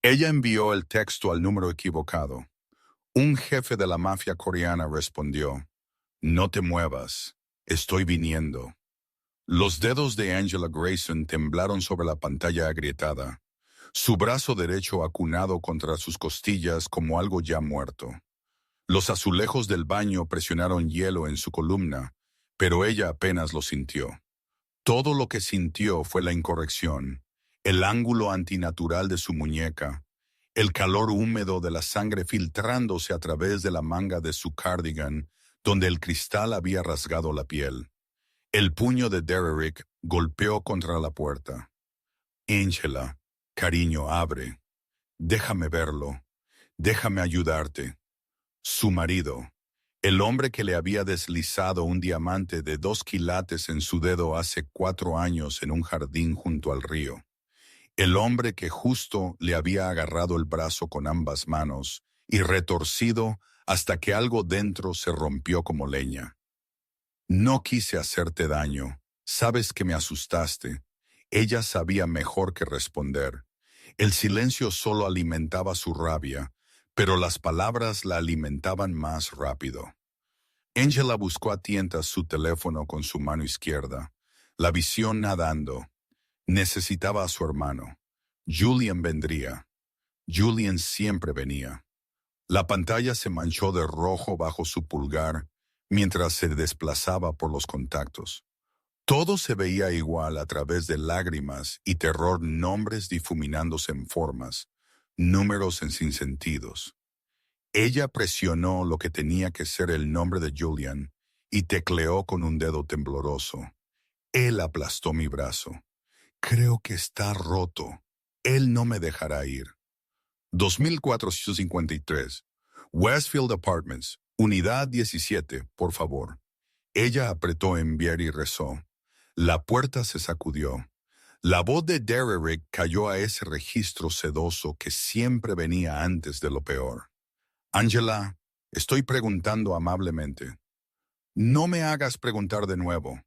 Ella envió el texto al número equivocado. Un jefe de la mafia coreana respondió, no te muevas, estoy viniendo. Los dedos de Angela Grayson temblaron sobre la pantalla agrietada, su brazo derecho acunado contra sus costillas como algo ya muerto. Los azulejos del baño presionaron hielo en su columna, pero ella apenas lo sintió. Todo lo que sintió fue la incorrección, el ángulo antinatural de su muñeca, el calor húmedo de la sangre filtrándose a través de la manga de su cardigan, donde el cristal había rasgado la piel. El puño de Derrick golpeó contra la puerta. Angela, cariño, abre. Déjame verlo. Déjame ayudarte. Su marido, el hombre que le había deslizado un diamante de 2 quilates en su dedo hace 4 años en un jardín junto al río. El hombre que justo le había agarrado el brazo con ambas manos y retorcido hasta que algo dentro se rompió como leña. No quise hacerte daño. Sabes que me asustaste. Ella sabía mejor que responder. El silencio solo alimentaba su rabia, pero las palabras la alimentaban más rápido. Angela buscó a tientas su teléfono con su mano izquierda, la visión nadando. Necesitaba a su hermano. Julian vendría. Julian siempre venía. La pantalla se manchó de rojo bajo su pulgar mientras se desplazaba por los contactos. Todo se veía igual a través de lágrimas y terror, nombres difuminándose en formas, números en sinsentidos. Ella presionó lo que tenía que ser el nombre de Julian y tecleó con un dedo tembloroso. Él aplastó mi brazo. Creo que está roto. Él no me dejará ir. 2453. Westfield Apartments, Unidad 17, por favor. Ella apretó enviar y rezó. La puerta se sacudió. La voz de Derrick cayó a ese registro sedoso que siempre venía antes de lo peor. Angela, estoy preguntando amablemente. No me hagas preguntar de nuevo.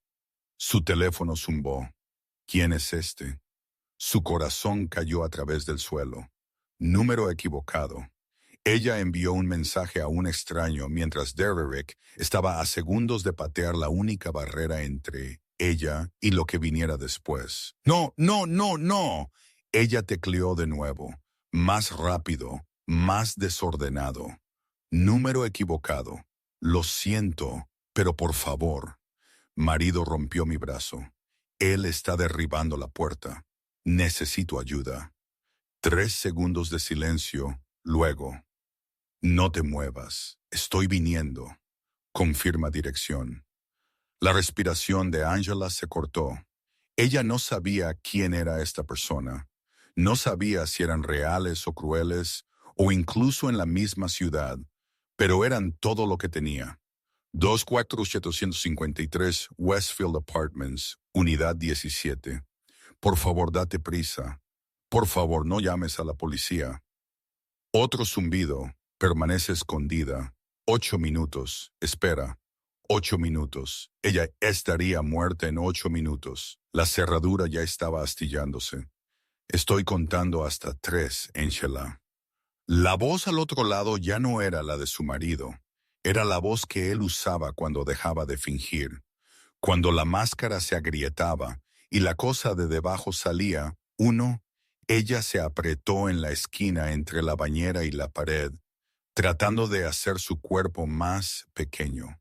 Su teléfono zumbó. ¿Quién es este? Su corazón cayó a través del suelo. Número equivocado. Ella envió un mensaje a un extraño mientras Derrick estaba a segundos de patear la única barrera entre ella y lo que viniera después. No, no, no, no. Ella tecleó de nuevo, más rápido, más desordenado. Número equivocado. Lo siento, pero por favor. Marido rompió mi brazo. Él está derribando la puerta. Necesito ayuda. 3 segundos de silencio, luego. No te muevas, estoy viniendo. Confirma dirección. La respiración de Angela se cortó. Ella no sabía quién era esta persona. No sabía si eran reales o crueles, o incluso en la misma ciudad, pero eran todo lo que tenía. 24753 Westfield Apartments, Unidad 17. Por favor, date prisa. Por favor, no llames a la policía. Otro zumbido. Permanece escondida. 8 minutos. Espera. 8 minutos. Ella estaría muerta en 8 minutos. La cerradura ya estaba astillándose. Estoy contando hasta 3, Angela. La voz al otro lado ya no era la de su marido. Era la voz que él usaba cuando dejaba de fingir. Cuando la máscara se agrietaba y la cosa de debajo salía, ella se apretó en la esquina entre la bañera y la pared, tratando de hacer su cuerpo más pequeño,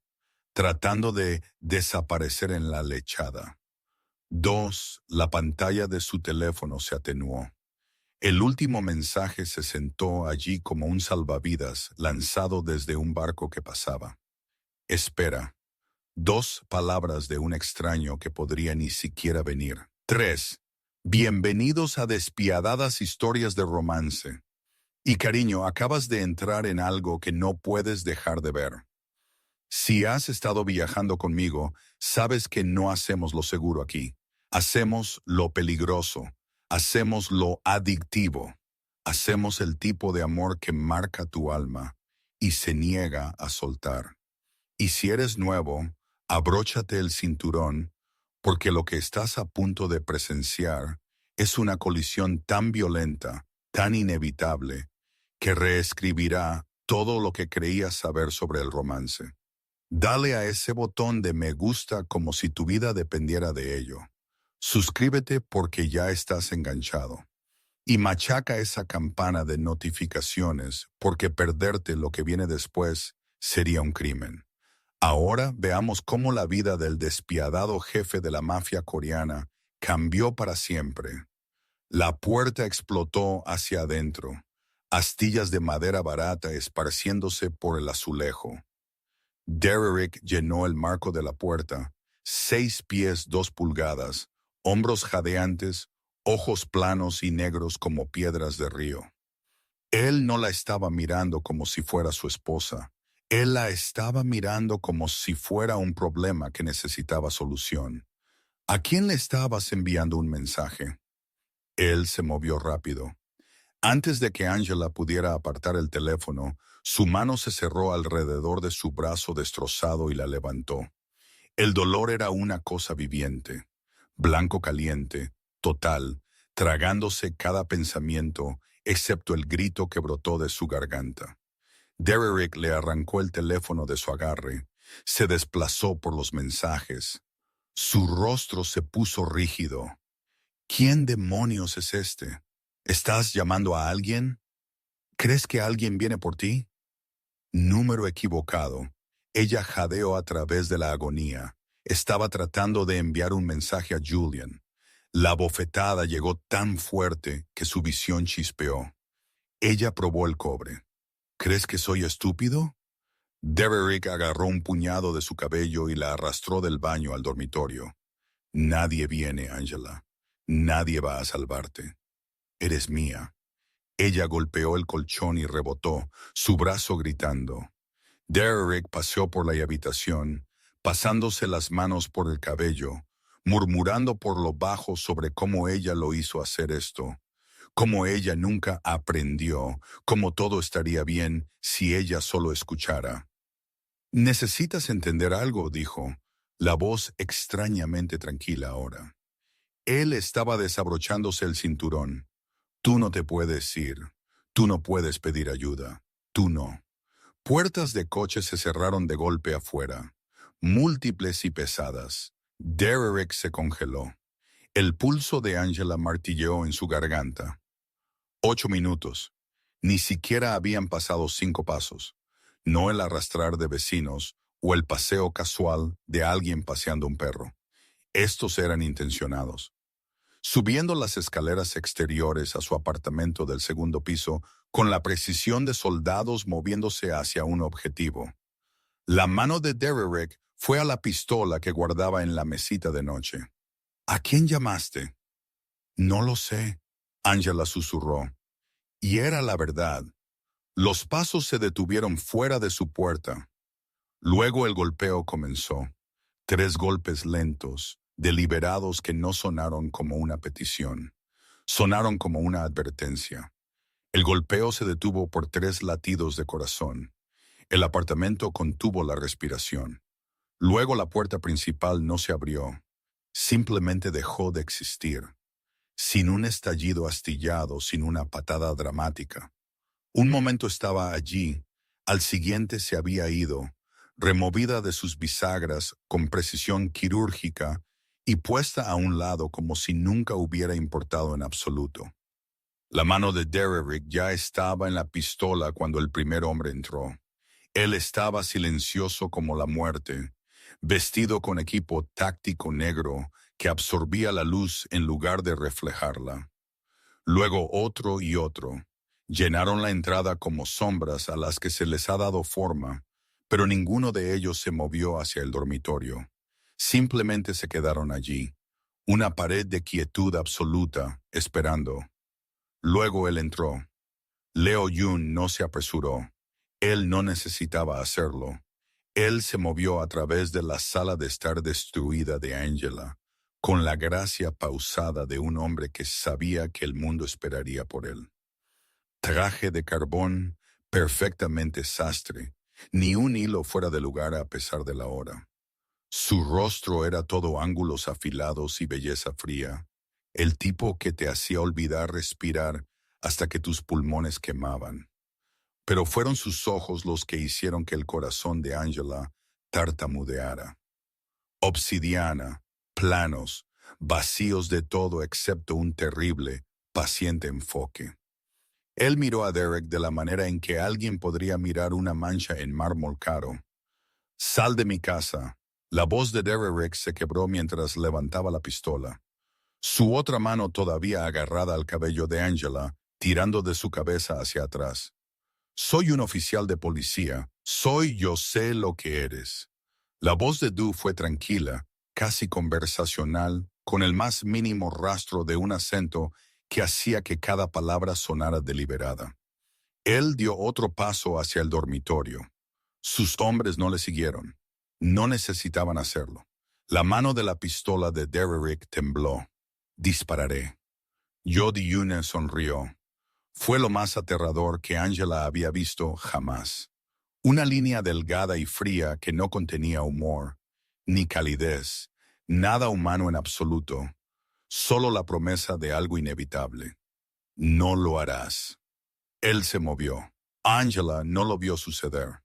tratando de desaparecer en la lechada. 2. La pantalla de su teléfono se atenuó. El último mensaje se sentó allí como un salvavidas lanzado desde un barco que pasaba. Espera. 2 palabras de un extraño que podría ni siquiera venir. 3. Bienvenidos a despiadadas historias de romance. Y cariño, acabas de entrar en algo que no puedes dejar de ver. Si has estado viajando conmigo, sabes que no hacemos lo seguro aquí. Hacemos lo peligroso. Hacemos lo adictivo. Hacemos el tipo de amor que marca tu alma y se niega a soltar. Y si eres nuevo, abróchate el cinturón, porque lo que estás a punto de presenciar es una colisión tan violenta tan inevitable, que reescribirá todo lo que creías saber sobre el romance. Dale a ese botón de me gusta como si tu vida dependiera de ello. Suscríbete porque ya estás enganchado. Y machaca esa campana de notificaciones porque perderte lo que viene después sería un crimen. Ahora veamos cómo la vida del despiadado jefe de la mafia coreana cambió para siempre. La puerta explotó hacia adentro, astillas de madera barata esparciéndose por el azulejo. Derrick llenó el marco de la puerta, 6 pies 2 pulgadas, hombros jadeantes, ojos planos y negros como piedras de río. Él no la estaba mirando como si fuera su esposa. Él la estaba mirando como si fuera un problema que necesitaba solución. ¿A quién le estabas enviando un mensaje? Él se movió rápido. Antes de que Angela pudiera apartar el teléfono, su mano se cerró alrededor de su brazo destrozado y la levantó. El dolor era una cosa viviente, blanco caliente, total, tragándose cada pensamiento, excepto el grito que brotó de su garganta. Derrick le arrancó el teléfono de su agarre, se desplazó por los mensajes. Su rostro se puso rígido. ¿Quién demonios es este? ¿Estás llamando a alguien? ¿Crees que alguien viene por ti? Número equivocado. Ella jadeó a través de la agonía. Estaba tratando de enviar un mensaje a Julian. La bofetada llegó tan fuerte que su visión chispeó. Ella probó el cobre. ¿Crees que soy estúpido? Derrick agarró un puñado de su cabello y la arrastró del baño al dormitorio. Nadie viene, Angela. Nadie va a salvarte. Eres mía. Ella golpeó el colchón y rebotó, su brazo gritando. Derrick paseó por la habitación, pasándose las manos por el cabello, murmurando por lo bajo sobre cómo ella lo hizo hacer esto, cómo ella nunca aprendió, cómo todo estaría bien si ella solo escuchara. Necesitas entender algo, dijo, la voz extrañamente tranquila ahora. Él estaba desabrochándose el cinturón. Tú no te puedes ir. Tú no puedes pedir ayuda. Tú no. Puertas de coche se cerraron de golpe afuera, múltiples y pesadas. Derrick se congeló. El pulso de Angela martilleó en su garganta. 8 minutos. Ni siquiera habían pasado 5 pasos. No el arrastrar de vecinos o el paseo casual de alguien paseando un perro. Estos eran intencionados. Subiendo las escaleras exteriores a su apartamento del segundo piso, con la precisión de soldados moviéndose hacia un objetivo. La mano de Derrick fue a la pistola que guardaba en la mesita de noche. ¿A quién llamaste? No lo sé, Angela susurró. Y era la verdad. Los pasos se detuvieron fuera de su puerta. Luego el golpeo comenzó. 3 golpes lentos, deliberados que no sonaron como una petición. Sonaron como una advertencia. El golpeo se detuvo por 3 latidos de corazón. El apartamento contuvo la respiración. Luego la puerta principal no se abrió. Simplemente dejó de existir. Sin un estallido astillado, sin una patada dramática. Un momento estaba allí, al siguiente se había ido, removida de sus bisagras con precisión quirúrgica y puesta a un lado como si nunca hubiera importado en absoluto. La mano de Derrick ya estaba en la pistola cuando el primer hombre entró. Él estaba silencioso como la muerte, vestido con equipo táctico negro que absorbía la luz en lugar de reflejarla. Luego otro y otro. Llenaron la entrada como sombras a las que se les ha dado forma, pero ninguno de ellos se movió hacia el dormitorio. Simplemente se quedaron allí, una pared de quietud absoluta, esperando. Luego él entró. Leo Yun no se apresuró. Él no necesitaba hacerlo. Él se movió a través de la sala de estar destruida de Angela, con la gracia pausada de un hombre que sabía que el mundo esperaría por él. Traje de carbón, perfectamente sastre, ni un hilo fuera de lugar a pesar de la hora. Su rostro era todo ángulos afilados y belleza fría, el tipo que te hacía olvidar respirar hasta que tus pulmones quemaban. Pero fueron sus ojos los que hicieron que el corazón de Angela tartamudeara. Obsidiana, planos, vacíos de todo excepto un terrible, paciente enfoque. Él miró a Derek de la manera en que alguien podría mirar una mancha en mármol caro. «Sal de mi casa». La voz de Derek se quebró mientras levantaba la pistola. Su otra mano todavía agarrada al cabello de Angela, tirando de su cabeza hacia atrás. «Soy un oficial de policía. Yo sé lo que eres». La voz de Du fue tranquila, casi conversacional, con el más mínimo rastro de un acento que hacía que cada palabra sonara deliberada. Él dio otro paso hacia el dormitorio. Sus hombres no le siguieron. No necesitaban hacerlo. La mano de la pistola de Derek tembló. «Dispararé». Jody Yune sonrió. Fue lo más aterrador que Angela había visto jamás. Una línea delgada y fría que no contenía humor, ni calidez, nada humano en absoluto, solo la promesa de algo inevitable. «No lo harás». Él se movió. Angela no lo vio suceder.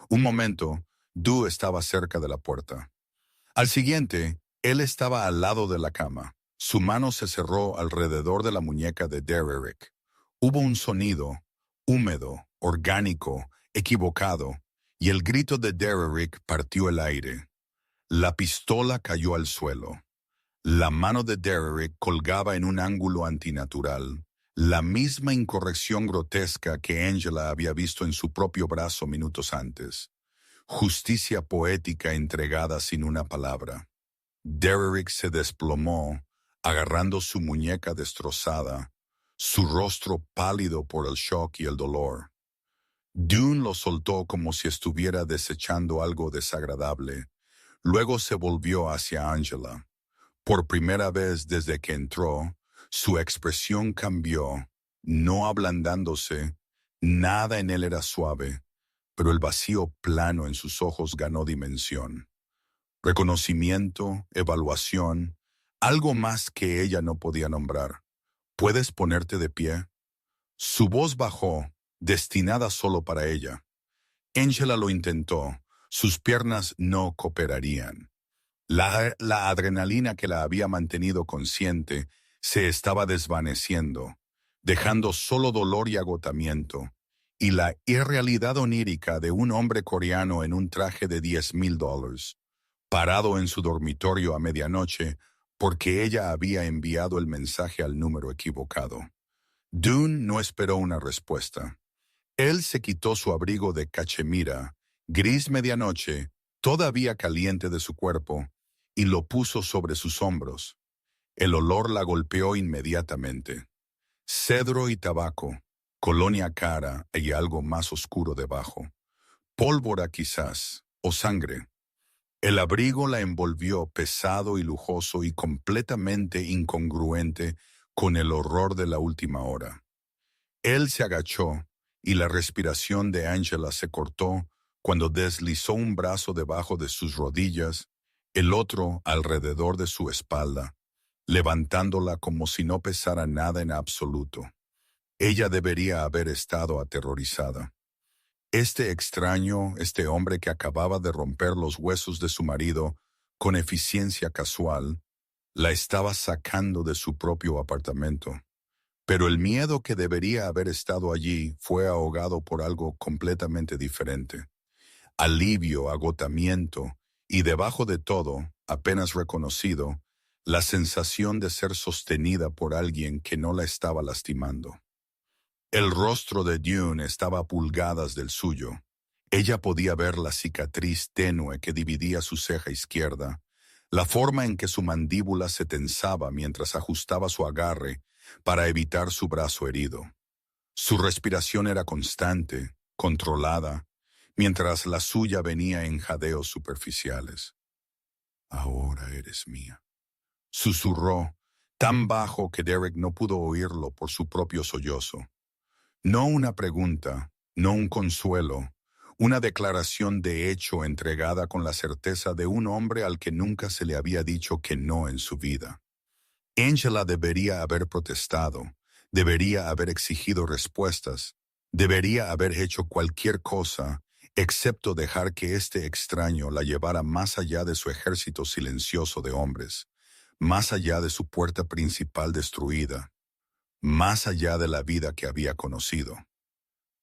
Un momento, Du estaba cerca de la puerta. Al siguiente, él estaba al lado de la cama. Su mano se cerró alrededor de la muñeca de Derek. Hubo un sonido, húmedo, orgánico, equivocado, y el grito de Derek partió el aire. La pistola cayó al suelo. La mano de Derek colgaba en un ángulo antinatural, la misma incorrección grotesca que Angela había visto en su propio brazo minutos antes. Justicia poética entregada sin una palabra. Derek se desplomó, agarrando su muñeca destrozada, su rostro pálido por el shock y el dolor. Dune lo soltó como si estuviera desechando algo desagradable. Luego se volvió hacia Angela. Por primera vez desde que entró, su expresión cambió, no ablandándose, nada en él era suave, pero el vacío plano en sus ojos ganó dimensión. Reconocimiento, evaluación, algo más que ella no podía nombrar. «¿Puedes ponerte de pie?» Su voz bajó, destinada solo para ella. Angela lo intentó, sus piernas no cooperarían. La adrenalina que la había mantenido consciente se estaba desvaneciendo, dejando solo dolor y agotamiento, y la irrealidad onírica de un hombre coreano en un traje de $10,000, parado en su dormitorio a medianoche porque ella había enviado el mensaje al número equivocado. Dune no esperó una respuesta. Él se quitó su abrigo de cachemira, gris medianoche, todavía caliente de su cuerpo, y lo puso sobre sus hombros. El olor la golpeó inmediatamente. Cedro y tabaco, colonia cara y algo más oscuro debajo. Pólvora quizás, o sangre. El abrigo la envolvió pesado y lujoso y completamente incongruente con el horror de la última hora. Él se agachó y la respiración de Angela se cortó cuando deslizó un brazo debajo de sus rodillas, el otro alrededor de su espalda, levantándola como si no pesara nada en absoluto. Ella debería haber estado aterrorizada. Este extraño, este hombre que acababa de romper los huesos de su marido con eficiencia casual, la estaba sacando de su propio apartamento. Pero el miedo que debería haber estado allí fue ahogado por algo completamente diferente. Alivio, agotamiento y debajo de todo, apenas reconocido, la sensación de ser sostenida por alguien que no la estaba lastimando. El rostro de Dune estaba a pulgadas del suyo. Ella podía ver la cicatriz tenue que dividía su ceja izquierda, la forma en que su mandíbula se tensaba mientras ajustaba su agarre para evitar su brazo herido. Su respiración era constante, controlada, mientras la suya venía en jadeos superficiales. «Ahora eres mía», susurró, tan bajo que Derek no pudo oírlo por su propio sollozo. No una pregunta, no un consuelo, una declaración de hecho entregada con la certeza de un hombre al que nunca se le había dicho que no en su vida. Angela debería haber protestado, Debería haber exigido respuestas. Debería haber hecho cualquier cosa, excepto dejar que este extraño la llevara más allá de su ejército silencioso de hombres, más allá de su puerta principal destruida, más allá de la vida que había conocido.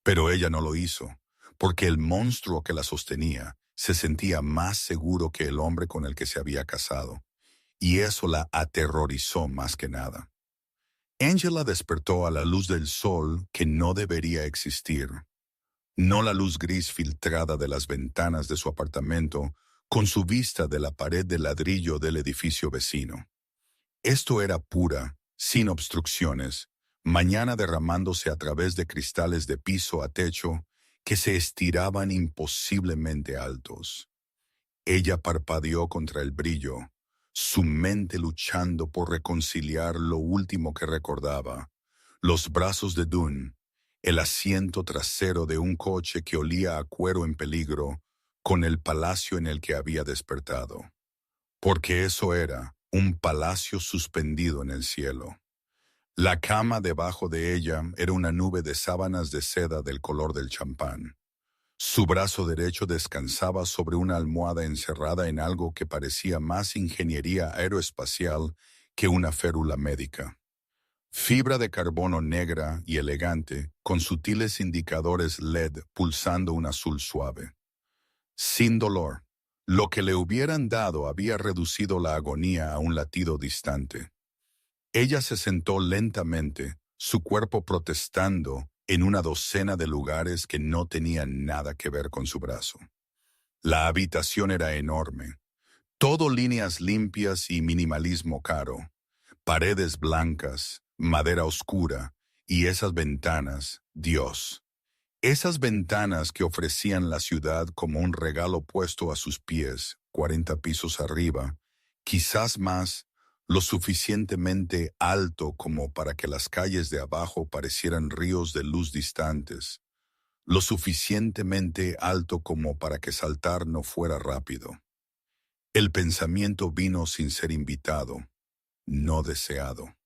Pero ella no lo hizo, porque el monstruo que la sostenía se sentía más seguro que el hombre con el que se había casado, y eso la aterrorizó más que nada. Angela despertó a la luz del sol que no debería existir, no la luz gris filtrada de las ventanas de su apartamento con su vista de la pared de ladrillo del edificio vecino. Esto era pura, sin obstrucciones, mañana derramándose a través de cristales de piso a techo que se estiraban imposiblemente altos. Ella parpadeó contra el brillo, su mente luchando por reconciliar lo último que recordaba, los brazos de Dunn, el asiento trasero de un coche que olía a cuero en peligro, con el palacio en el que había despertado. Porque eso era un palacio suspendido en el cielo. La cama debajo de ella era una nube de sábanas de seda del color del champán. Su brazo derecho descansaba sobre una almohada encerrada en algo que parecía más ingeniería aeroespacial que una férula médica. Fibra de carbono negra y elegante, con sutiles indicadores LED pulsando un azul suave. Sin dolor. Lo que le hubieran dado había reducido la agonía a un latido distante. Ella se sentó lentamente, su cuerpo protestando en una docena de lugares que no tenían nada que ver con su brazo. La habitación era enorme, todo líneas limpias y minimalismo caro, paredes blancas, madera oscura y esas ventanas, Dios. Esas ventanas que ofrecían la ciudad como un regalo puesto a sus pies, 40 pisos arriba, quizás más, lo suficientemente alto como para que las calles de abajo parecieran ríos de luz distantes, lo suficientemente alto como para que saltar no fuera rápido. El pensamiento vino sin ser invitado, no deseado.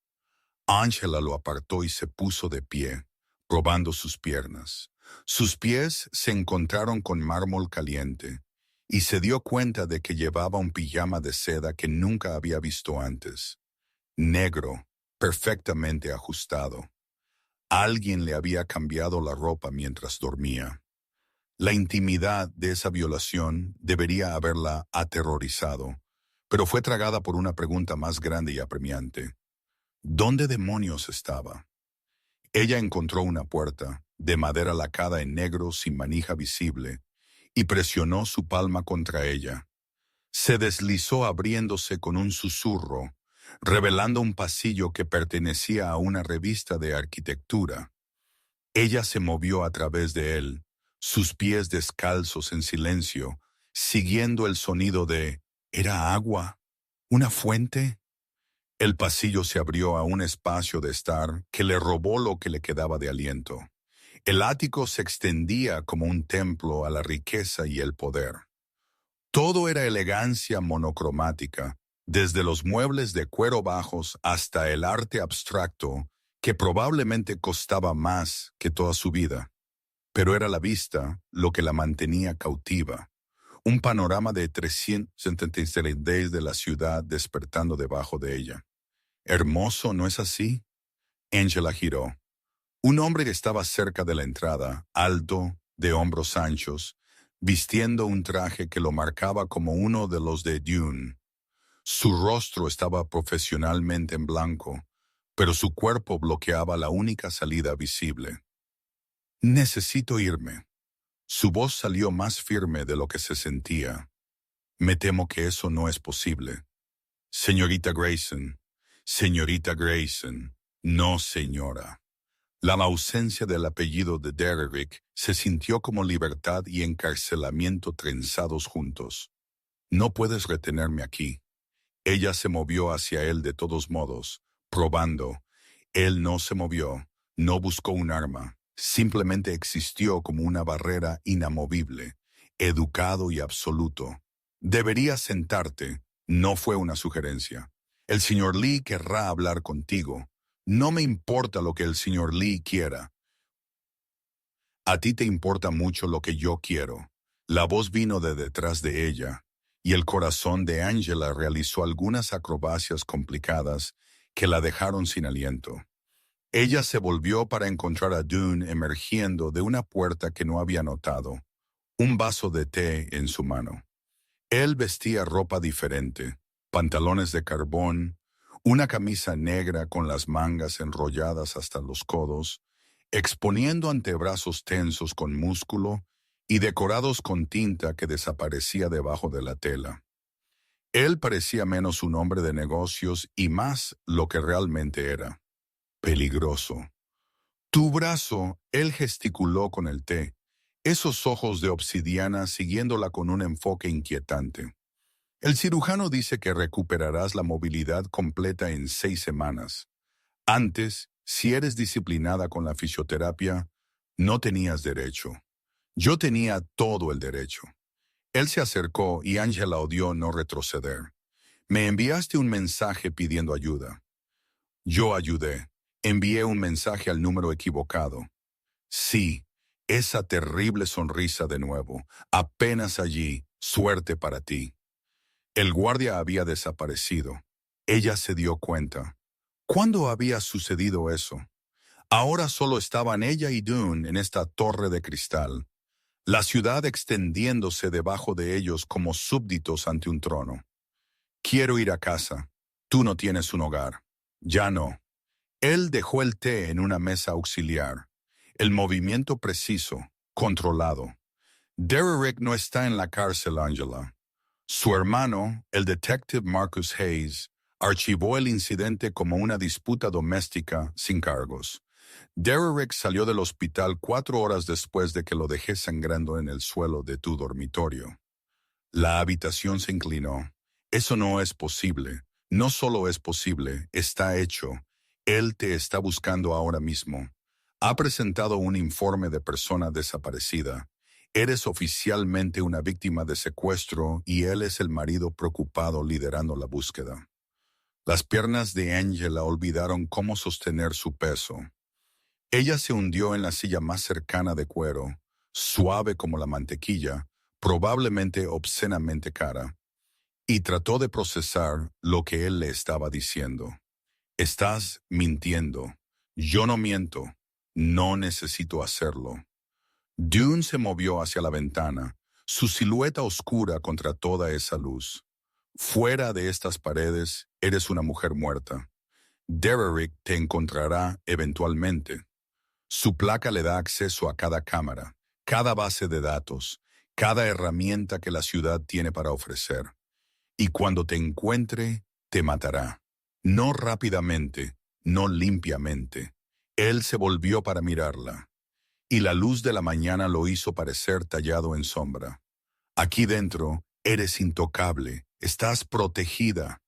Angela lo apartó y se puso de pie, probando sus piernas. Sus pies se encontraron con mármol caliente, y se dio cuenta de que llevaba un pijama de seda que nunca había visto antes. Negro, perfectamente ajustado. Alguien le había cambiado la ropa mientras dormía. La intimidad de esa violación debería haberla aterrorizado, pero fue tragada por una pregunta más grande y apremiante. ¿Dónde demonios estaba? Ella encontró una puerta, de madera lacada en negro sin manija visible, y presionó su palma contra ella. Se deslizó abriéndose con un susurro, revelando un pasillo que pertenecía a una revista de arquitectura. Ella se movió a través de él, sus pies descalzos en silencio, siguiendo el sonido de ¿era agua? ¿Una fuente? El pasillo se abrió a un espacio de estar que le robó lo que le quedaba de aliento. El ático se extendía como un templo a la riqueza y el poder. Todo era elegancia monocromática, desde los muebles de cuero bajos hasta el arte abstracto, que probablemente costaba más que toda su vida. Pero era la vista lo que la mantenía cautiva. Un panorama de 376 días de la ciudad despertando debajo de ella. Hermoso, ¿no es así? Angela giró. Un hombre estaba cerca de la entrada, alto, de hombros anchos, vistiendo un traje que lo marcaba como uno de los de Dune. Su rostro estaba profesionalmente en blanco, pero su cuerpo bloqueaba la única salida visible. Necesito irme. Su voz salió más firme de lo que se sentía. Me temo que eso no es posible. Señorita Grayson, señorita Grayson, no señora. La ausencia del apellido de Derrick se sintió como libertad y encarcelamiento trenzados juntos. No puedes retenerme aquí. Ella se movió hacia él de todos modos, probando. Él no se movió, no buscó un arma, simplemente existió como una barrera inamovible, educado y absoluto. Deberías sentarte, no fue una sugerencia. El señor Lee querrá hablar contigo, No me importa lo que el señor Lee quiera. A ti te importa mucho lo que yo quiero. La voz vino de detrás de ella, y el corazón de Angela realizó algunas acrobacias complicadas que la dejaron sin aliento. Ella se volvió para encontrar a Dune emergiendo de una puerta que no había notado, un vaso de té en su mano. Él vestía ropa diferente, pantalones de carbón, una camisa negra con las mangas enrolladas hasta los codos, exponiendo antebrazos tensos con músculo y decorados con tinta que desaparecía debajo de la tela. Él parecía menos un hombre de negocios y más lo que realmente era, peligroso. Tu brazo, él gesticuló con el té, esos ojos de obsidiana siguiéndola con un enfoque inquietante. El cirujano dice que recuperarás la movilidad completa en 6 semanas. Antes, si eres disciplinada con la fisioterapia, no tenías derecho. Yo tenía todo el derecho. Él se acercó y Angela odió no retroceder. Me enviaste un mensaje pidiendo ayuda. Yo ayudé. Envié un mensaje al número equivocado. Sí, esa terrible sonrisa de nuevo. Apenas allí, suerte para ti. El guardia había desaparecido. Ella se dio cuenta. ¿Cuándo había sucedido eso? Ahora solo estaban ella y Dune en esta torre de cristal, la ciudad extendiéndose debajo de ellos como súbditos ante un trono. Quiero ir a casa. Tú no tienes un hogar. Ya no. Él dejó el té en una mesa auxiliar. El movimiento preciso, controlado. Derrick no está en la cárcel, Angela. Su hermano, el detective Marcus Hayes, archivó el incidente como una disputa doméstica sin cargos. Derrick salió del hospital 4 horas después de que lo dejé sangrando en el suelo de tu dormitorio. La habitación se inclinó. Eso no es posible. No solo es posible, está hecho. Él te está buscando ahora mismo. Ha presentado un informe de persona desaparecida. Eres oficialmente una víctima de secuestro y él es el marido preocupado liderando la búsqueda. Las piernas de Angela olvidaron cómo sostener su peso. Ella se hundió en la silla más cercana de cuero, suave como la mantequilla, probablemente obscenamente cara, y trató de procesar lo que él le estaba diciendo. Estás mintiendo. Yo no miento. No necesito hacerlo. Dune se movió hacia la ventana, su silueta oscura contra toda esa luz. Fuera de estas paredes, eres una mujer muerta. Derrick te encontrará eventualmente. Su placa le da acceso a cada cámara, cada base de datos, cada herramienta que la ciudad tiene para ofrecer. Y cuando te encuentre, te matará. No rápidamente, no limpiamente. Él se volvió para mirarla, y la luz de la mañana lo hizo parecer tallado en sombra. Aquí dentro, eres intocable, estás protegida.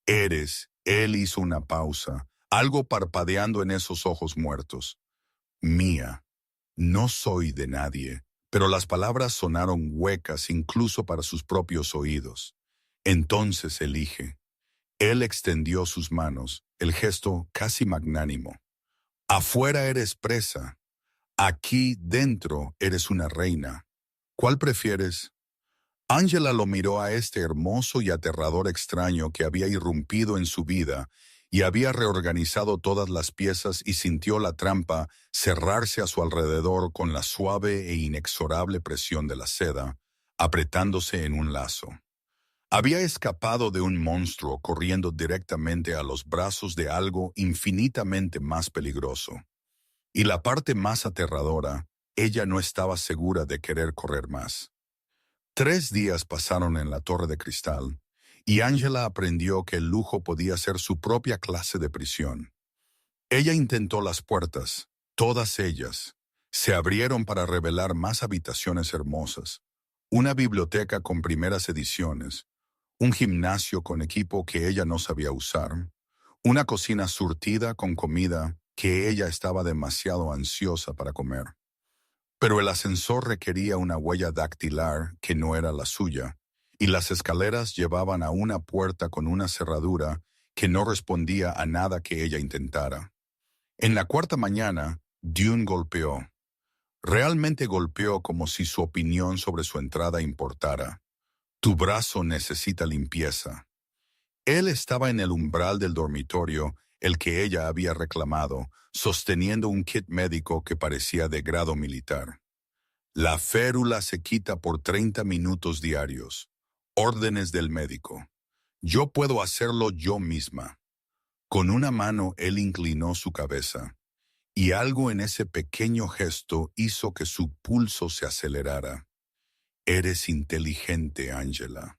Él hizo una pausa, algo parpadeando en esos ojos muertos. Mía. No soy de nadie, pero las palabras sonaron huecas incluso para sus propios oídos. Entonces elige. Él extendió sus manos, el gesto casi magnánimo. Afuera eres presa. Aquí dentro eres una reina. ¿Cuál prefieres? Angela lo miró a este hermoso y aterrador extraño que había irrumpido en su vida y había reorganizado todas las piezas y sintió la trampa cerrarse a su alrededor con la suave e inexorable presión de la seda, apretándose en un lazo. Había escapado de un monstruo corriendo directamente a los brazos de algo infinitamente más peligroso. Y la parte más aterradora, ella no estaba segura de querer correr más. 3 días pasaron en la torre de cristal, y Angela aprendió que el lujo podía ser su propia clase de prisión. Ella intentó las puertas, todas ellas. Se abrieron para revelar más habitaciones hermosas, una biblioteca con primeras ediciones, un gimnasio con equipo que ella no sabía usar, una cocina surtida con comida que ella estaba demasiado ansiosa para comer. Pero el ascensor requería una huella dactilar que no era la suya, y las escaleras llevaban a una puerta con una cerradura que no respondía a nada que ella intentara. En la cuarta mañana, Dune golpeó. Realmente golpeó como si su opinión sobre su entrada importara. Tu brazo necesita limpieza. Él estaba en el umbral del dormitorio, el que ella había reclamado, sosteniendo un kit médico que parecía de grado militar. La férula se quita por 30 minutos diarios. Órdenes del médico. Yo puedo hacerlo yo misma. Con una mano él inclinó su cabeza, y algo en ese pequeño gesto hizo que su pulso se acelerara. Eres inteligente, Angela.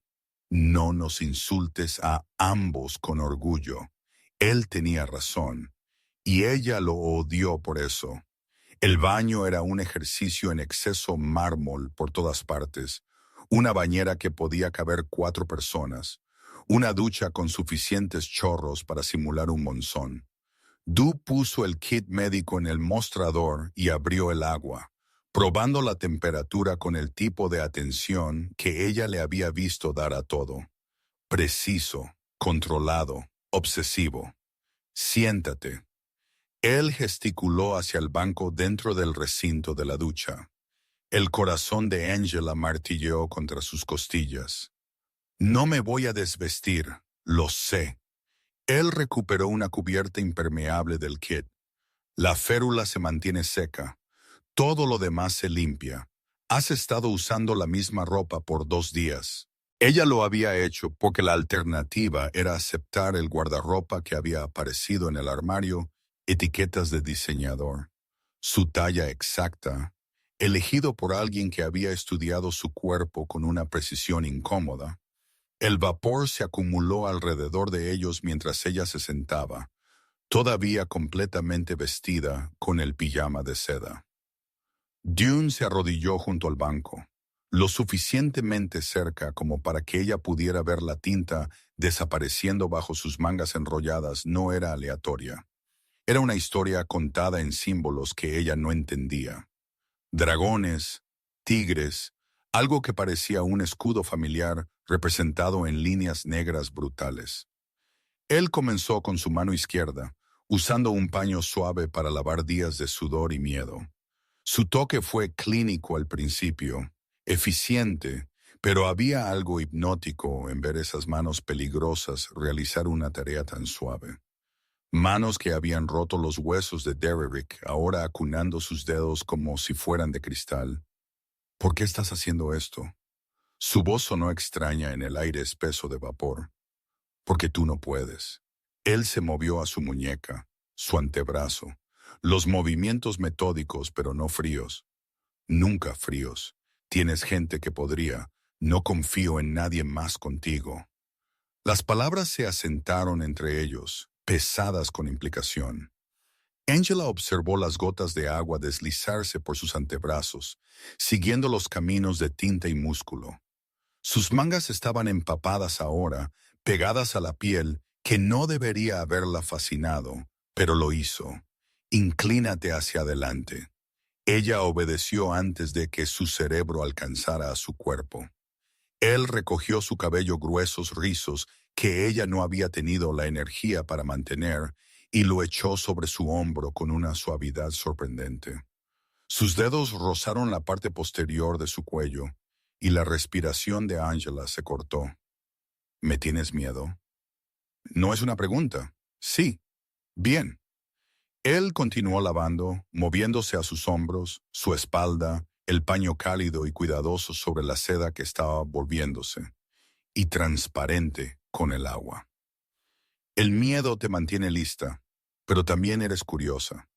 No nos insultes a ambos con orgullo. Él tenía razón, y ella lo odió por eso. El baño era un ejercicio en exceso mármol por todas partes, una bañera que podía caber 4 personas, una ducha con suficientes chorros para simular un monzón. Du puso el kit médico en el mostrador y abrió el agua, probando la temperatura con el tipo de atención que ella le había visto dar a todo. Preciso, controlado, obsesivo. Siéntate. Él gesticuló hacia el banco dentro del recinto de la ducha. El corazón de Angela martilleó contra sus costillas. No me voy a desvestir, lo sé. Él recuperó una cubierta impermeable del kit. La férula se mantiene seca. Todo lo demás se limpia. Has estado usando la misma ropa por 2 días. Ella lo había hecho porque la alternativa era aceptar el guardarropa que había aparecido en el armario, etiquetas de diseñador, su talla exacta, elegido por alguien que había estudiado su cuerpo con una precisión incómoda. El vapor se acumuló alrededor de ellos mientras ella se sentaba, todavía completamente vestida con el pijama de seda. Dune se arrodilló junto al banco, lo suficientemente cerca como para que ella pudiera ver la tinta desapareciendo bajo sus mangas enrolladas. No era aleatoria. Era una historia contada en símbolos que ella no entendía. Dragones, tigres, algo que parecía un escudo familiar representado en líneas negras brutales. Él comenzó con su mano izquierda, usando un paño suave para lavar días de sudor y miedo. Su toque fue clínico al principio, eficiente, pero había algo hipnótico en ver esas manos peligrosas realizar una tarea tan suave. Manos que habían roto los huesos de Derrick, ahora acunando sus dedos como si fueran de cristal. ¿Por qué estás haciendo esto? Su voz sonó extraña en el aire espeso de vapor. Porque tú no puedes. Él se movió a su muñeca, su antebrazo, los movimientos metódicos pero no fríos. Nunca fríos. Tienes gente que podría. No confío en nadie más contigo. Las palabras se asentaron entre ellos, pesadas con implicación. Angela observó las gotas de agua deslizarse por sus antebrazos, siguiendo los caminos de tinta y músculo. Sus mangas estaban empapadas ahora, pegadas a la piel, que no debería haberla fascinado, pero lo hizo. Inclínate hacia adelante. Ella obedeció antes de que su cerebro alcanzara a su cuerpo. Él recogió su cabello gruesos rizos que ella no había tenido la energía para mantener y lo echó sobre su hombro con una suavidad sorprendente. Sus dedos rozaron la parte posterior de su cuello y la respiración de Angela se cortó. ¿Me tienes miedo? No es una pregunta. Sí. Bien. Él continuó lavando, moviéndose a sus hombros, su espalda, el paño cálido y cuidadoso sobre la seda que estaba volviéndose, y transparente con el agua. El miedo te mantiene lista, pero también eres curiosa.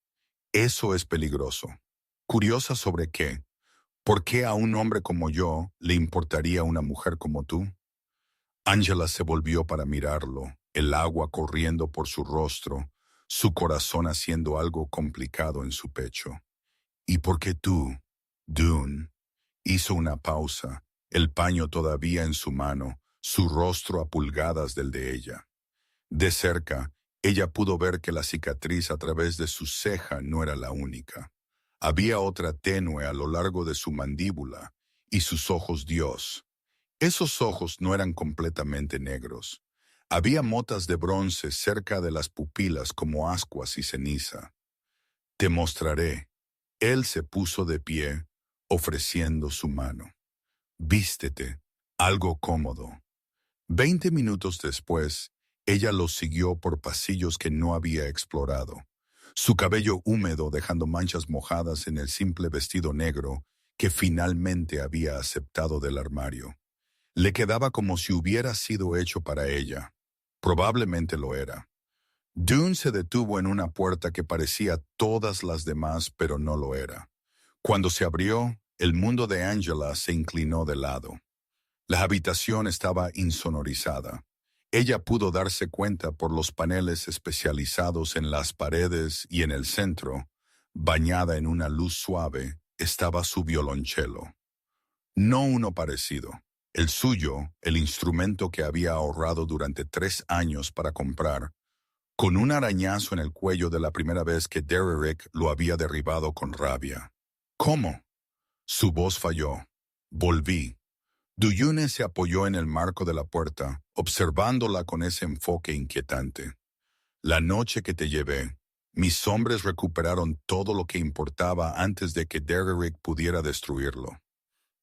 Eso es peligroso. ¿Curiosa sobre qué? ¿Por qué a un hombre como yo le importaría una mujer como tú? Angela se volvió para mirarlo, el agua corriendo por su rostro, su corazón haciendo algo complicado en su pecho. ¿Y por qué tú, Dune? Hizo una pausa, el paño todavía en su mano, su rostro a pulgadas del de ella. De cerca, ella pudo ver que la cicatriz a través de su ceja no era la única. Había otra tenue a lo largo de su mandíbula, y sus ojos Dios. Esos ojos no eran completamente negros. Había motas de bronce cerca de las pupilas como ascuas y ceniza. Te mostraré. Él se puso de pie, ofreciendo su mano. Vístete, algo cómodo. 20 minutos después, ella lo siguió por pasillos que no había explorado. Su cabello húmedo dejando manchas mojadas en el simple vestido negro que finalmente había aceptado del armario. Le quedaba como si hubiera sido hecho para ella. Probablemente lo era. Dune se detuvo en una puerta que parecía todas las demás, pero no lo era. Cuando se abrió, el mundo de Angela se inclinó de lado. La habitación estaba insonorizada. Ella pudo darse cuenta por los paneles especializados en las paredes y en el centro, bañada en una luz suave, estaba su violonchelo. No uno parecido. El suyo, el instrumento que había ahorrado durante 3 años para comprar, con un arañazo en el cuello de la primera vez que Derrick lo había derribado con rabia. ¿Cómo? Su voz falló. Volví. Duyune se apoyó en el marco de la puerta, observándola con ese enfoque inquietante. La noche que te llevé, mis hombres recuperaron todo lo que importaba antes de que Derrick pudiera destruirlo.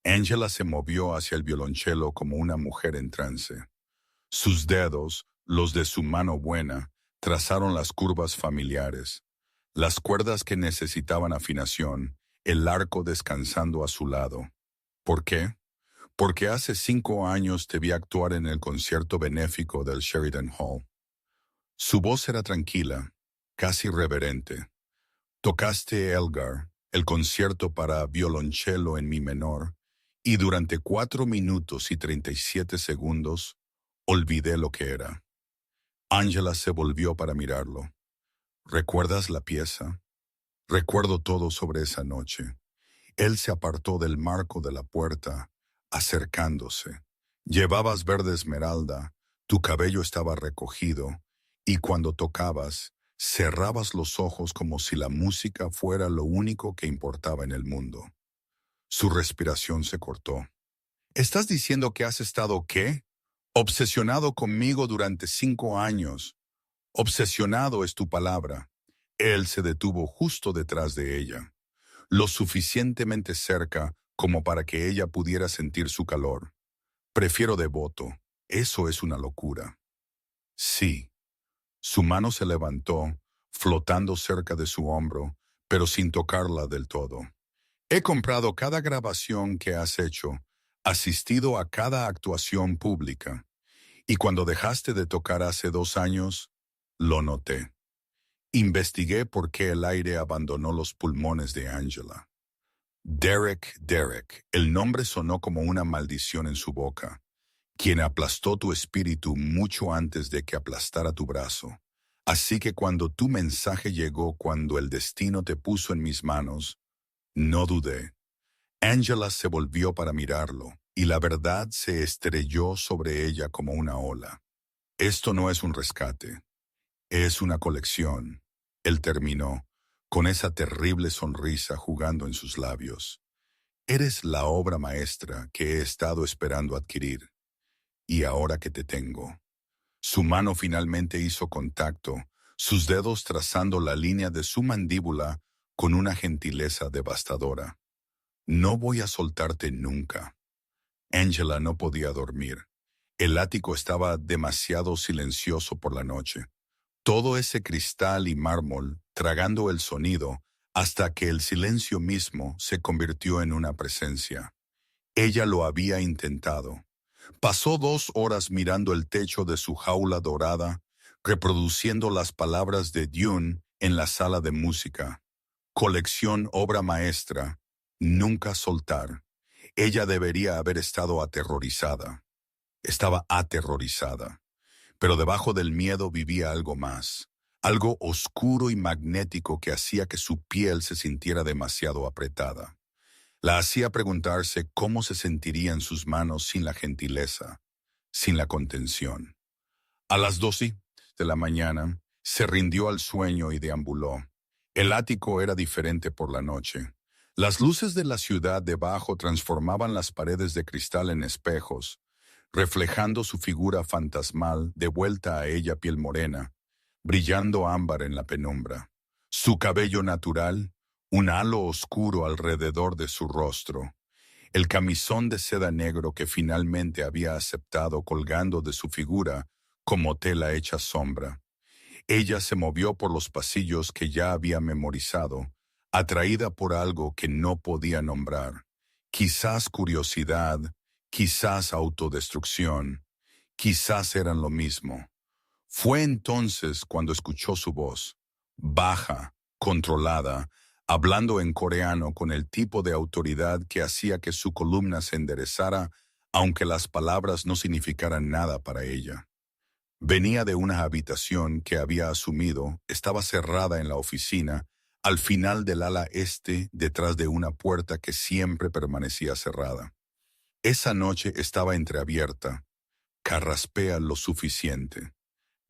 Angela se movió hacia el violonchelo como una mujer en trance. Sus dedos, los de su mano buena, trazaron las curvas familiares, las cuerdas que necesitaban afinación, el arco descansando a su lado. ¿Por qué? Porque hace 5 años te vi actuar en el concierto benéfico del Sheridan Hall. Su voz era tranquila, casi reverente. Tocaste Elgar, el concierto para violonchelo en mi menor, y durante 4 minutos y 37 segundos olvidé lo que era. Angela se volvió para mirarlo. ¿Recuerdas la pieza? Recuerdo todo sobre esa noche. Él se apartó del marco de la puerta, acercándose. Llevabas verde esmeralda, tu cabello estaba recogido, y cuando tocabas, cerrabas los ojos como si la música fuera lo único que importaba en el mundo. Su respiración se cortó. ¿Estás diciendo que has estado qué? Obsesionado conmigo durante 5 años. Obsesionado es tu palabra. Él se detuvo justo detrás de ella, lo suficientemente cerca como para que ella pudiera sentir su calor. Prefiero devoto. Eso es una locura. Sí. Su mano se levantó, flotando cerca de su hombro, pero sin tocarla del todo. He comprado cada grabación que has hecho, asistido a cada actuación pública, y cuando dejaste de tocar hace 2 años, lo noté. Investigué por qué el aire abandonó los pulmones de Angela. Derek, el nombre sonó como una maldición en su boca, quien aplastó tu espíritu mucho antes de que aplastara tu brazo. Así que cuando tu mensaje llegó, cuando el destino te puso en mis manos, no dudé. Angela se volvió para mirarlo, y la verdad se estrelló sobre ella como una ola. Esto no es un rescate, es una colección. Él terminó, con esa terrible sonrisa jugando en sus labios. Eres la obra maestra que he estado esperando adquirir. Y ahora que te tengo. Su mano finalmente hizo contacto, sus dedos trazando la línea de su mandíbula con una gentileza devastadora. No voy a soltarte nunca. Angela no podía dormir. El ático estaba demasiado silencioso por la noche. Todo ese cristal y mármol tragando el sonido hasta que el silencio mismo se convirtió en una presencia. Ella lo había intentado. Pasó 2 horas mirando el techo de su jaula dorada, reproduciendo las palabras de Dune en la sala de música. Colección obra maestra, nunca soltar. Ella debería haber estado aterrorizada. Estaba aterrorizada. Pero debajo del miedo vivía algo más, algo oscuro y magnético que hacía que su piel se sintiera demasiado apretada. La hacía preguntarse cómo se sentiría en sus manos sin la gentileza, sin la contención. A las 12 de la mañana, se rindió al sueño y deambuló. El ático era diferente por la noche. Las luces de la ciudad debajo transformaban las paredes de cristal en espejos, reflejando su figura fantasmal de vuelta a ella piel morena, brillando ámbar en la penumbra. Su cabello natural, un halo oscuro alrededor de su rostro, el camisón de seda negro que finalmente había aceptado colgando de su figura como tela hecha sombra. Ella se movió por los pasillos que ya había memorizado, atraída por algo que no podía nombrar. Quizás curiosidad, quizás autodestrucción, quizás eran lo mismo. Fue entonces cuando escuchó su voz, baja, controlada, hablando en coreano con el tipo de autoridad que hacía que su columna se enderezara, aunque las palabras no significaran nada para ella. Venía de una habitación que había asumido, estaba cerrada en la oficina, al final del ala este, detrás de una puerta que siempre permanecía cerrada. Esa noche estaba entreabierta, carraspea lo suficiente.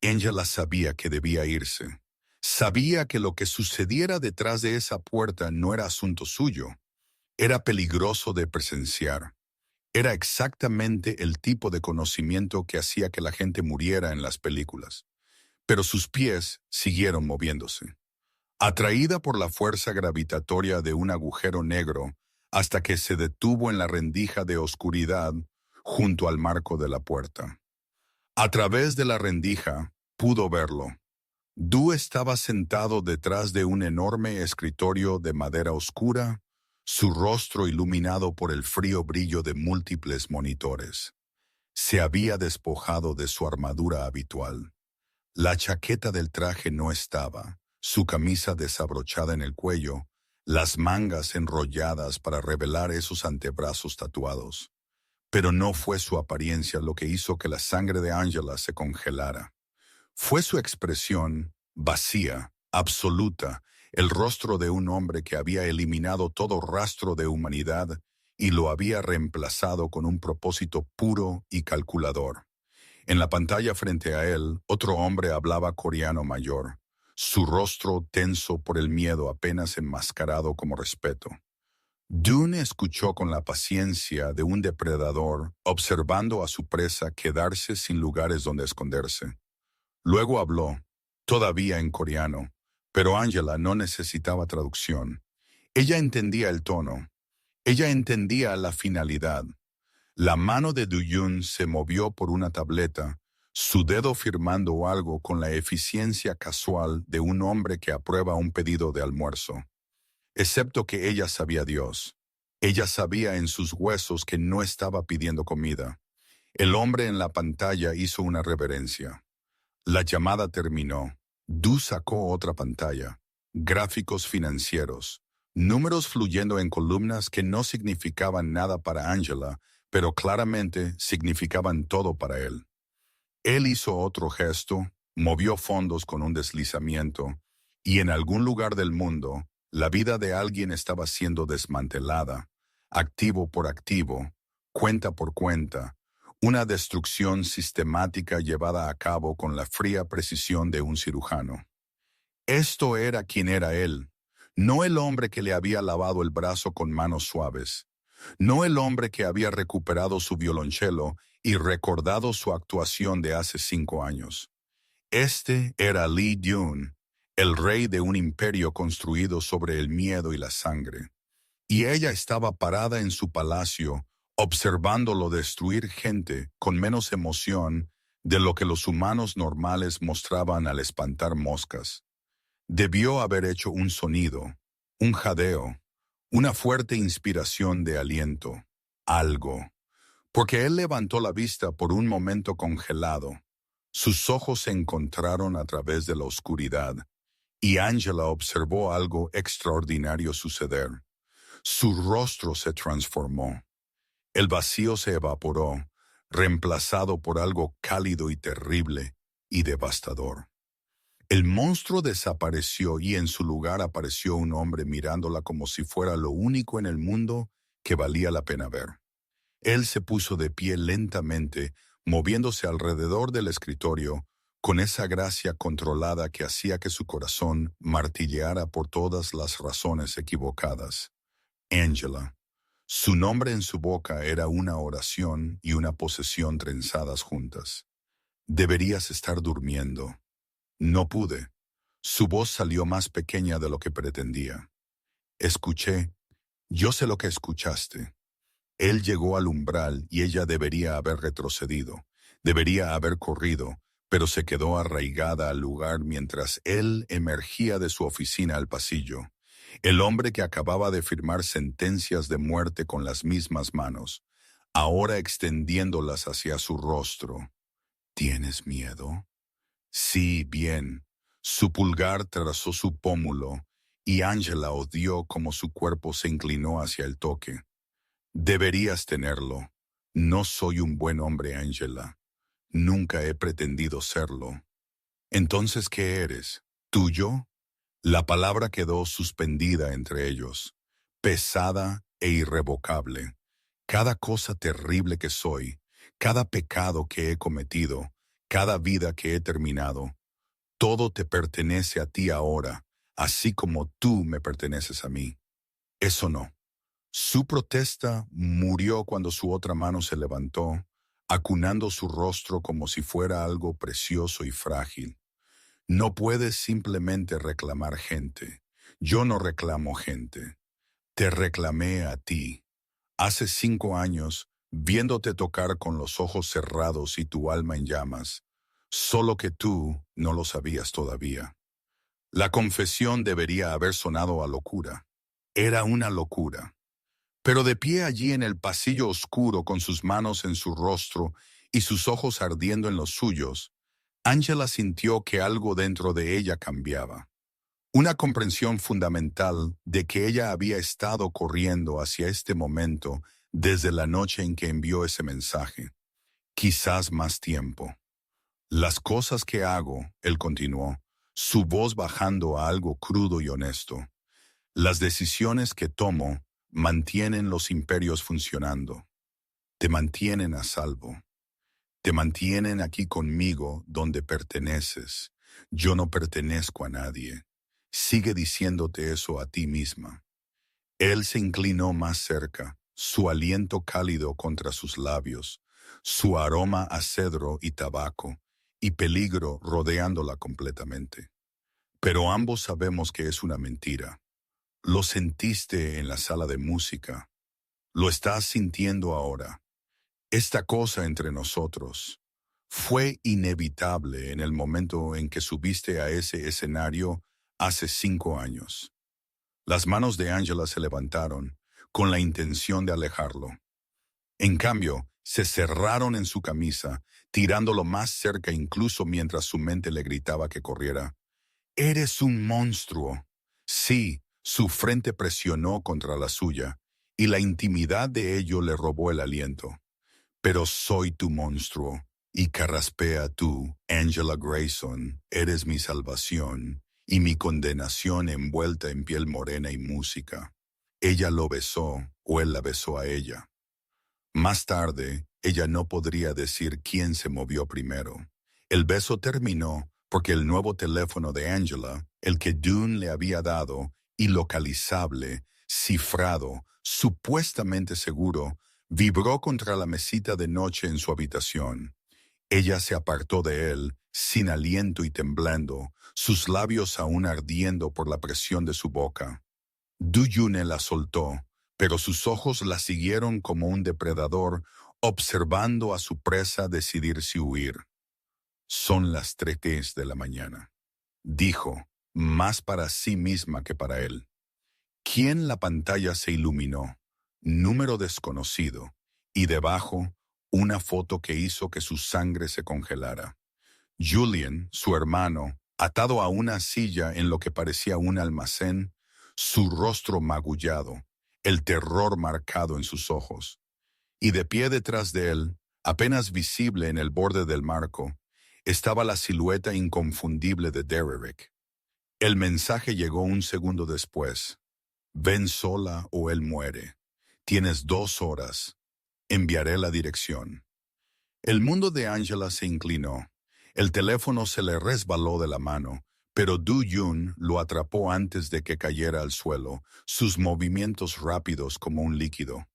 Angela sabía que debía irse. Sabía que lo que sucediera detrás de esa puerta no era asunto suyo. Era peligroso de presenciar. Era exactamente el tipo de conocimiento que hacía que la gente muriera en las películas. Pero sus pies siguieron moviéndose, atraída por la fuerza gravitatoria de un agujero negro, hasta que se detuvo en la rendija de oscuridad junto al marco de la puerta. A través de la rendija pudo verlo. Du estaba sentado detrás de un enorme escritorio de madera oscura, su rostro iluminado por el frío brillo de múltiples monitores. Se había despojado de su armadura habitual. La chaqueta del traje no estaba, su camisa desabrochada en el cuello, las mangas enrolladas para revelar esos antebrazos tatuados. Pero no fue su apariencia lo que hizo que la sangre de Angela se congelara. Fue su expresión, vacía, absoluta, el rostro de un hombre que había eliminado todo rastro de humanidad y lo había reemplazado con un propósito puro y calculador. En la pantalla frente a él, otro hombre hablaba coreano mayor, su rostro tenso por el miedo apenas enmascarado como respeto. Dune escuchó con la paciencia de un depredador, observando a su presa quedarse sin lugares donde esconderse. Luego habló, todavía en coreano, pero Angela no necesitaba traducción. Ella entendía el tono. Ella entendía la finalidad. La mano de Du-Yun se movió por una tableta, su dedo firmando algo con la eficiencia casual de un hombre que aprueba un pedido de almuerzo. Excepto que ella sabía Dios. Ella sabía en sus huesos que no estaba pidiendo comida. El hombre en la pantalla hizo una reverencia. La llamada terminó. Du sacó otra pantalla. Gráficos financieros. Números fluyendo en columnas que no significaban nada para Angela, pero claramente significaban todo para él. Él hizo otro gesto, movió fondos con un deslizamiento, y en algún lugar del mundo, la vida de alguien estaba siendo desmantelada, activo por activo, cuenta por cuenta, una destrucción sistemática llevada a cabo con la fría precisión de un cirujano. Esto era quien era él, no el hombre que le había lavado el brazo con manos suaves, no el hombre que había recuperado su violonchelo y recordado su actuación de hace 5 años. Este era Lee Dune, el rey de un imperio construido sobre el miedo y la sangre. Y ella estaba parada en su palacio, observándolo destruir gente con menos emoción de lo que los humanos normales mostraban al espantar moscas. Debió haber hecho un sonido, un jadeo, una fuerte inspiración de aliento, algo, porque él levantó la vista por un momento congelado. Sus ojos se encontraron a través de la oscuridad, y Angela observó algo extraordinario suceder. Su rostro se transformó. El vacío se evaporó, reemplazado por algo cálido y terrible y devastador. El monstruo desapareció y en su lugar apareció un hombre mirándola como si fuera lo único en el mundo que valía la pena ver. Él se puso de pie lentamente, moviéndose alrededor del escritorio, con esa gracia controlada que hacía que su corazón martilleara por todas las razones equivocadas. Angela. Su nombre en su boca era una oración y una posesión trenzadas juntas. Deberías estar durmiendo. No pude. Su voz salió más pequeña de lo que pretendía. Escuché. Yo sé lo que escuchaste. Él llegó al umbral y ella debería haber retrocedido, debería haber corrido, pero se quedó arraigada al lugar mientras él emergía de su oficina al pasillo. El hombre que acababa de firmar sentencias de muerte con las mismas manos, ahora extendiéndolas hacia su rostro. ¿Tienes miedo? Sí, bien. Su pulgar trazó su pómulo y Angela odió cómo su cuerpo se inclinó hacia el toque. Deberías tenerlo. No soy un buen hombre, Angela. Nunca he pretendido serlo. Entonces, ¿qué eres? ¿Tuyo? La palabra quedó suspendida entre ellos, pesada e irrevocable. Cada cosa terrible que soy, cada pecado que he cometido, cada vida que he terminado, todo te pertenece a ti ahora, así como tú me perteneces a mí. Eso no. Su protesta murió cuando su otra mano se levantó, acunando su rostro como si fuera algo precioso y frágil. No puedes simplemente reclamar gente. Yo no reclamo gente. Te reclamé a ti. Hace 5 años, viéndote tocar con los ojos cerrados y tu alma en llamas, solo que tú no lo sabías todavía. La confesión debería haber sonado a locura. Era una locura. Pero de pie allí en el pasillo oscuro con sus manos en su rostro y sus ojos ardiendo en los suyos, Angela sintió que algo dentro de ella cambiaba. Una comprensión fundamental de que ella había estado corriendo hacia este momento desde la noche en que envió ese mensaje. Quizás más tiempo. Las cosas que hago, él continuó, su voz bajando a algo crudo y honesto. Las decisiones que tomo mantienen los imperios funcionando. Te mantienen a salvo. Te mantienen aquí conmigo donde perteneces. Yo no pertenezco a nadie. Sigue diciéndote eso a ti misma. Él se inclinó más cerca, su aliento cálido contra sus labios, su aroma a cedro y tabaco, y peligro rodeándola completamente. Pero ambos sabemos que es una mentira. Lo sentiste en la sala de música. Lo estás sintiendo ahora. Esta cosa entre nosotros fue inevitable en el momento en que subiste a ese escenario hace 5 años. Las manos de Angela se levantaron con la intención de alejarlo. En cambio, se cerraron en su camisa, tirándolo más cerca incluso mientras su mente le gritaba que corriera. «Eres un monstruo». Sí, su frente presionó contra la suya, y la intimidad de ello le robó el aliento. «Pero soy tu monstruo, y carraspea tú, Angela Grayson, eres mi salvación, y mi condenación envuelta en piel morena y música». Ella lo besó, o él la besó a ella. Más tarde, ella no podría decir quién se movió primero. El beso terminó porque el nuevo teléfono de Angela, el que Dune le había dado, ilocalizable, cifrado, supuestamente seguro, vibró contra la mesita de noche en su habitación. Ella se apartó de él, sin aliento y temblando, sus labios aún ardiendo por la presión de su boca. Du-Yune la soltó, pero sus ojos la siguieron como un depredador, observando a su presa decidir si huir. «Son las 3 de la mañana», dijo, más para sí misma que para él. ¿Quién? La pantalla se iluminó, número desconocido, y debajo, una foto que hizo que su sangre se congelara. Julian, su hermano, atado a una silla en lo que parecía un almacén, su rostro magullado, el terror marcado en sus ojos. Y de pie detrás de él, apenas visible en el borde del marco, estaba la silueta inconfundible de Derrick. El mensaje llegó un segundo después. «Ven sola o él muere. Tienes 2 horas. Enviaré la dirección». El mundo de Angela se inclinó. El teléfono se le resbaló de la mano, Pero Du Yun lo atrapó antes de que cayera al suelo, sus movimientos rápidos como un líquido.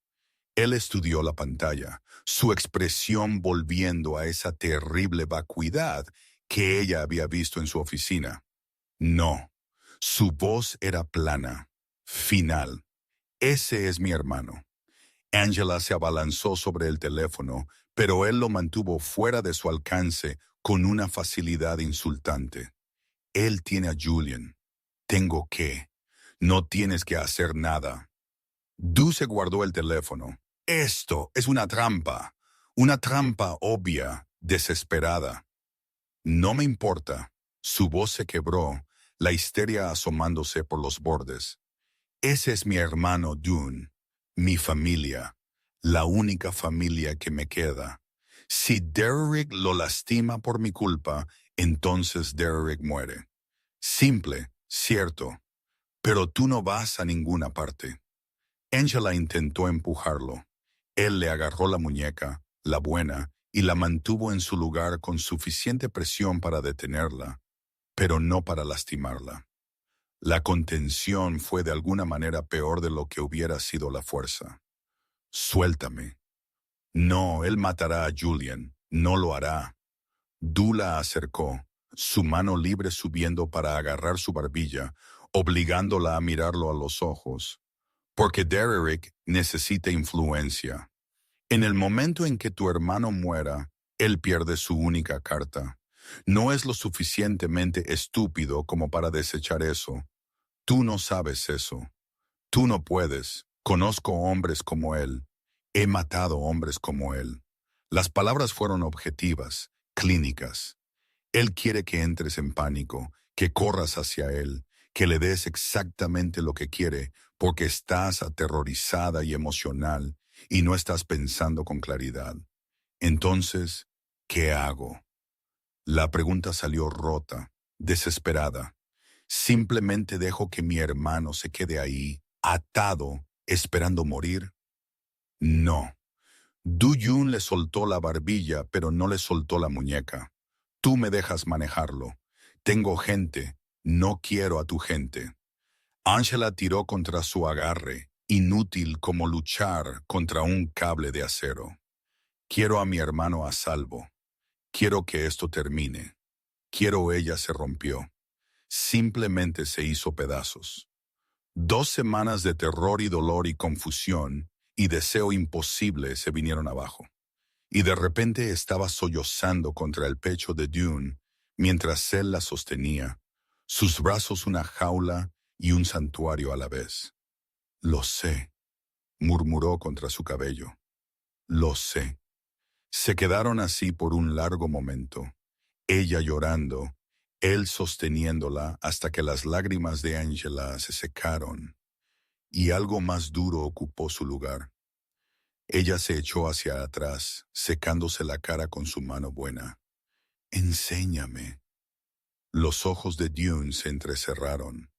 Él estudió la pantalla, su expresión volviendo a esa terrible vacuidad que ella había visto en su oficina. No, su voz era plana, final. Ese es mi hermano. Angela se abalanzó sobre el teléfono, pero él lo mantuvo fuera de su alcance con una facilidad insultante. Él tiene a Julian. Tengo que. No tienes que hacer nada. Du se guardó el teléfono. Esto es una trampa obvia, desesperada. No me importa. Su voz se quebró, la histeria asomándose por los bordes. Ese es mi hermano Dune, mi familia, la única familia que me queda. Si Derrick lo lastima por mi culpa, entonces Derrick muere. Simple, cierto, pero tú no vas a ninguna parte. Angela intentó empujarlo. Él le agarró la muñeca, la buena, y la mantuvo en su lugar con suficiente presión para detenerla, pero no para lastimarla. La contención fue de alguna manera peor de lo que hubiera sido la fuerza. Suéltame. No, él matará a Julian. No lo hará. Du la acercó, su mano libre subiendo para agarrar su barbilla, obligándola a mirarlo a los ojos. Porque Derrick necesita influencia. En el momento en que tu hermano muera, él pierde su única carta. No es lo suficientemente estúpido como para desechar eso. Tú no sabes eso. Tú no puedes. Conozco hombres como él. He matado hombres como él. Las palabras fueron objetivas, clínicas. Él quiere que entres en pánico, que corras hacia él, que le des exactamente lo que quiere, porque estás aterrorizada y emocional y no estás pensando con claridad. Entonces, ¿qué hago? La pregunta salió rota, desesperada. ¿Simplemente dejo que mi hermano se quede ahí, atado, esperando morir? No. Du Yun le soltó la barbilla, pero no le soltó la muñeca. Tú me dejas manejarlo. Tengo gente. No quiero a tu gente. Angela tiró contra su agarre, inútil como luchar contra un cable de acero. Quiero a mi hermano a salvo. Quiero que esto termine. Ella se rompió. Simplemente se hizo pedazos. 2 semanas de terror y dolor y confusión y deseo imposible se vinieron abajo. Y de repente estaba sollozando contra el pecho de Dune mientras él la sostenía, sus brazos una jaula y un santuario a la vez. Lo sé, murmuró contra su cabello. Lo sé. Se quedaron así por un largo momento, ella llorando, él sosteniéndola hasta que las lágrimas de Angela se secaron y algo más duro ocupó su lugar. Ella se echó hacia atrás, secándose la cara con su mano buena. Enséñame. Los ojos de Dune se entrecerraron.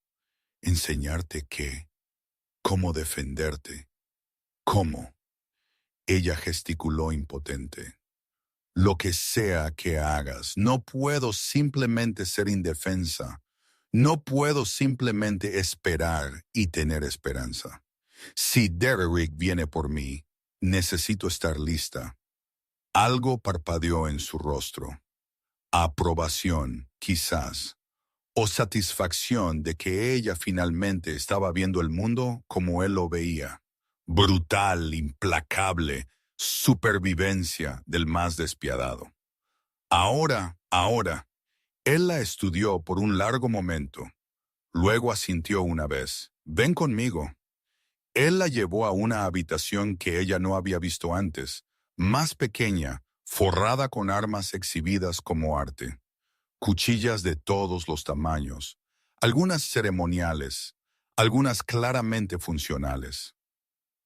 ¿Enseñarte qué? ¿Cómo defenderte? ¿Cómo? Ella gesticuló impotente. Lo que sea que hagas, no puedo simplemente ser indefensa. No puedo simplemente esperar y tener esperanza. Si Derrick viene por mí, necesito estar lista. Algo parpadeó en su rostro. Aprobación, quizás, o satisfacción de que ella finalmente estaba viendo el mundo como él lo veía. Brutal, implacable, supervivencia del más despiadado. Ahora, él la estudió por un largo momento. Luego asintió una vez. Ven conmigo. Él la llevó a una habitación que ella no había visto antes, más pequeña, forrada con armas exhibidas como arte. Cuchillas de todos los tamaños, algunas ceremoniales, algunas claramente funcionales.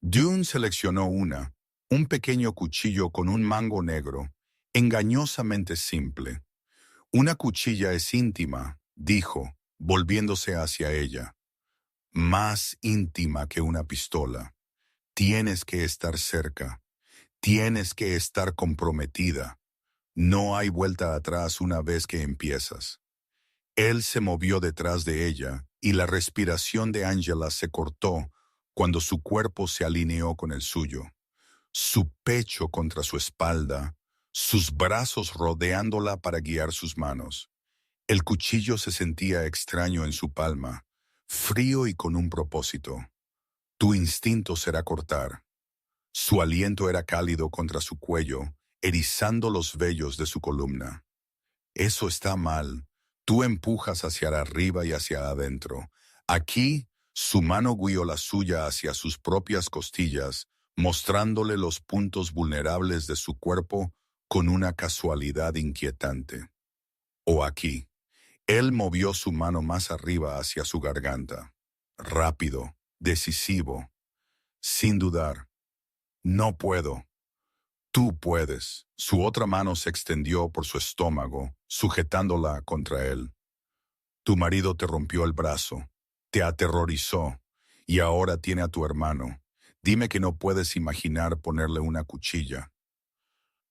Dune seleccionó un pequeño cuchillo con un mango negro, engañosamente simple. Una cuchilla es íntima, dijo, volviéndose hacia ella. Más íntima que una pistola. Tienes que estar cerca. Tienes que estar comprometida. No hay vuelta atrás una vez que empiezas. Él se movió detrás de ella y la respiración de Angela se cortó cuando su cuerpo se alineó con el suyo, su pecho contra su espalda, sus brazos rodeándola para guiar sus manos. El cuchillo se sentía extraño en su palma, frío y con un propósito. Tu instinto será cortar. Su aliento era cálido contra su cuello, erizando los vellos de su columna. Eso está mal. Tú empujas hacia arriba y hacia adentro. Aquí, su mano guió la suya hacia sus propias costillas, mostrándole los puntos vulnerables de su cuerpo con una casualidad inquietante. O aquí. Él movió su mano más arriba hacia su garganta. Rápido, decisivo, sin dudar. No puedo. Tú puedes. Su otra mano se extendió por su estómago, sujetándola contra él. Tu marido te rompió el brazo, te aterrorizó, y ahora tiene a tu hermano. Dime que no puedes imaginar ponerle una cuchilla.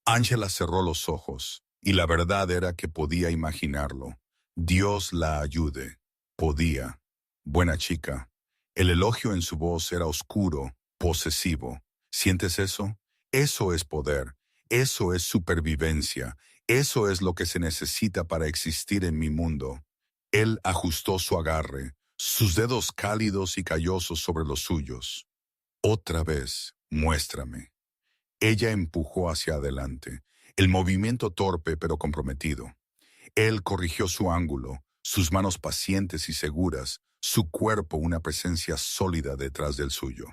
Angela cerró los ojos, y la verdad era que podía imaginarlo. Dios la ayude. Podía. Buena chica. El elogio en su voz era oscuro, posesivo. ¿Sientes eso? Eso es poder. Eso es supervivencia. Eso es lo que se necesita para existir en mi mundo. Él ajustó su agarre, sus dedos cálidos y callosos sobre los suyos. Otra vez, muéstrame. Ella empujó hacia adelante, el movimiento torpe pero comprometido. Él corrigió su ángulo, sus manos pacientes y seguras, su cuerpo una presencia sólida detrás del suyo.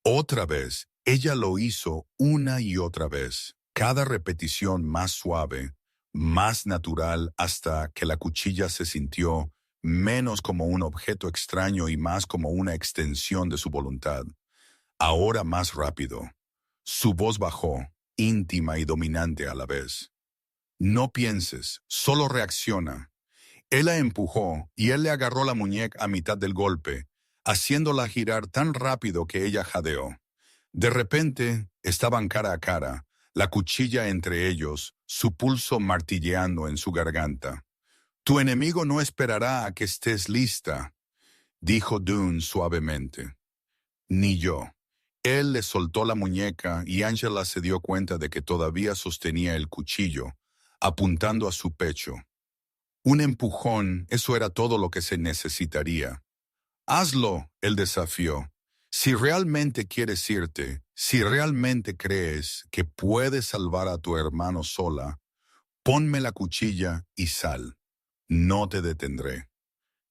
Otra vez, ella lo hizo una y otra vez, cada repetición más suave, más natural, hasta que la cuchilla se sintió menos como un objeto extraño y más como una extensión de su voluntad. Ahora más rápido. Su voz bajó, íntima y dominante a la vez. No pienses, solo reacciona. Él la empujó y él le agarró la muñeca a mitad del golpe, haciéndola girar tan rápido que ella jadeó. De repente, estaban cara a cara, la cuchilla entre ellos, su pulso martilleando en su garganta. Tu enemigo no esperará a que estés lista, dijo Dune suavemente. Ni yo. Él le soltó la muñeca y Angela se dio cuenta de que todavía sostenía el cuchillo, apuntando a su pecho. Un empujón, eso era todo lo que se necesitaría. Hazlo, él desafió. Si realmente quieres irte, si realmente crees que puedes salvar a tu hermano sola, ponme la cuchilla y sal. No te detendré.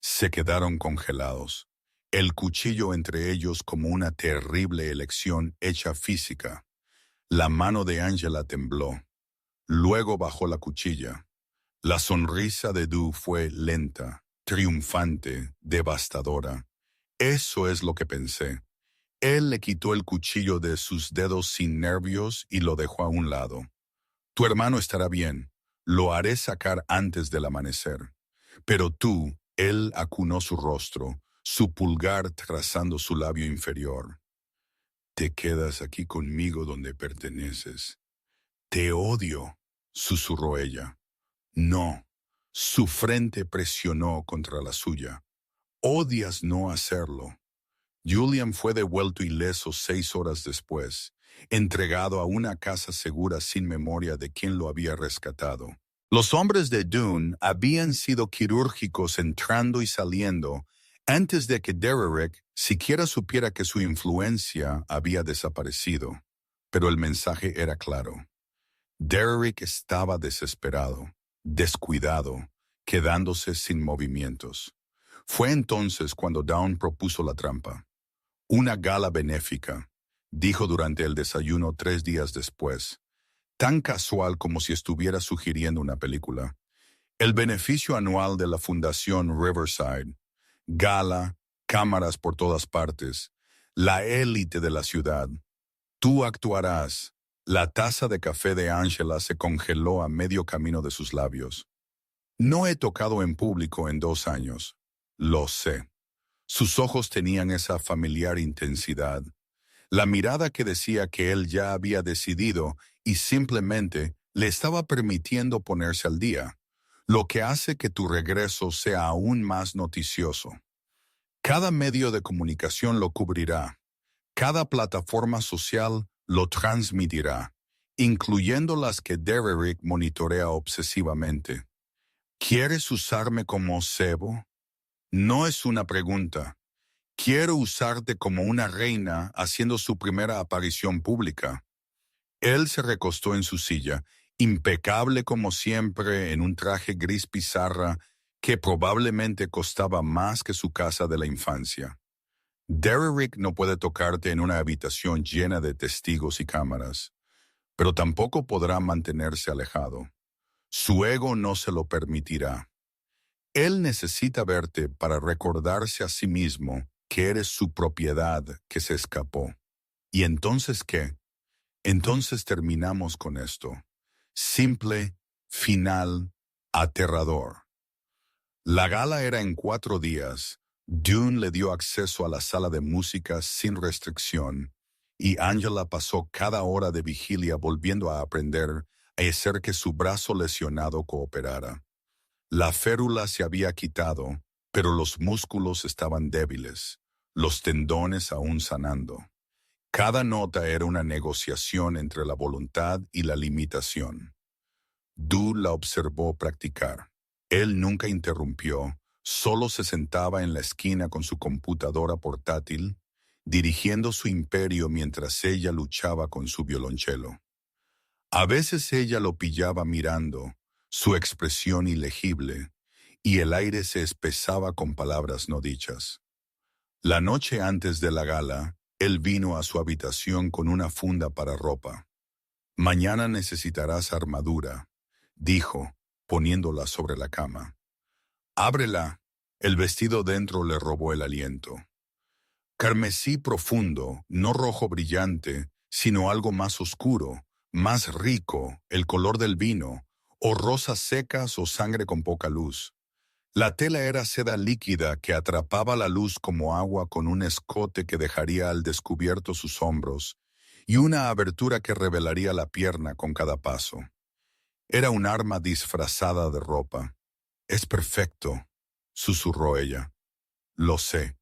Se quedaron congelados, el cuchillo entre ellos como una terrible elección hecha física. La mano de Angela tembló. Luego bajó la cuchilla. La sonrisa de Du fue lenta, triunfante, devastadora. Eso es lo que pensé. Él le quitó el cuchillo de sus dedos sin nervios y lo dejó a un lado. Tu hermano estará bien. Lo haré sacar antes del amanecer. Pero tú, él acunó su rostro, su pulgar trazando su labio inferior. Te quedas aquí conmigo donde perteneces. Te odio, susurró ella. No. Su frente presionó contra la suya. Odias no hacerlo. Julian fue devuelto ileso 6 horas después, entregado a una casa segura sin memoria de quién lo había rescatado. Los hombres de Dune habían sido quirúrgicos entrando y saliendo antes de que Derrick siquiera supiera que su influencia había desaparecido. Pero el mensaje era claro. Derrick estaba desesperado, descuidado, quedándose sin movimientos. Fue entonces cuando Dawn propuso la trampa. Una gala benéfica, dijo durante el desayuno 3 días después, tan casual como si estuviera sugiriendo una película. El beneficio anual de la Fundación Riverside, gala, cámaras por todas partes, la élite de la ciudad. Tú actuarás. La taza de café de Angela se congeló a medio camino de sus labios. No he tocado en público en 2 años. Lo sé. Sus ojos tenían esa familiar intensidad. La mirada que decía que él ya había decidido y simplemente le estaba permitiendo ponerse al día. lo que hace que tu regreso sea aún más noticioso. Cada medio de comunicación lo cubrirá, cada plataforma social lo transmitirá, incluyendo las que Derrick monitorea obsesivamente. ¿Quieres usarme como cebo? No es una pregunta. Quiero usarte como una reina haciendo su primera aparición pública. Él se recostó en su silla, impecable como siempre en un traje gris pizarra que probablemente costaba más que su casa de la infancia. Derrick no puede tocarte en una habitación llena de testigos y cámaras, pero tampoco podrá mantenerse alejado. Su ego no se lo permitirá. Él necesita verte para recordarse a sí mismo que eres su propiedad que se escapó. ¿Y entonces qué? Entonces terminamos con esto. Simple, final, aterrador. La gala era en 4 días. Dune le dio acceso a la sala de música sin restricción, y Angela pasó cada hora de vigilia volviendo a aprender a hacer que su brazo lesionado cooperara. La férula se había quitado, pero los músculos estaban débiles, los tendones aún sanando. Cada nota era una negociación entre la voluntad y la limitación. Du la observó practicar. Él nunca interrumpió, solo se sentaba en la esquina con su computadora portátil, dirigiendo su imperio mientras ella luchaba con su violonchelo. A veces ella lo pillaba mirando, su expresión ilegible, y el aire se espesaba con palabras no dichas. La noche antes de la gala, él vino a su habitación con una funda para ropa. «Mañana necesitarás armadura», dijo, poniéndola sobre la cama. «Ábrela». El vestido dentro le robó el aliento. Carmesí profundo, no rojo brillante, sino algo más oscuro, más rico, el color del vino, o rosas secas o sangre con poca luz. La tela era seda líquida que atrapaba la luz como agua con un escote que dejaría al descubierto sus hombros y una abertura que revelaría la pierna con cada paso. Era un arma disfrazada de ropa. «Es perfecto», susurró ella. «Lo sé».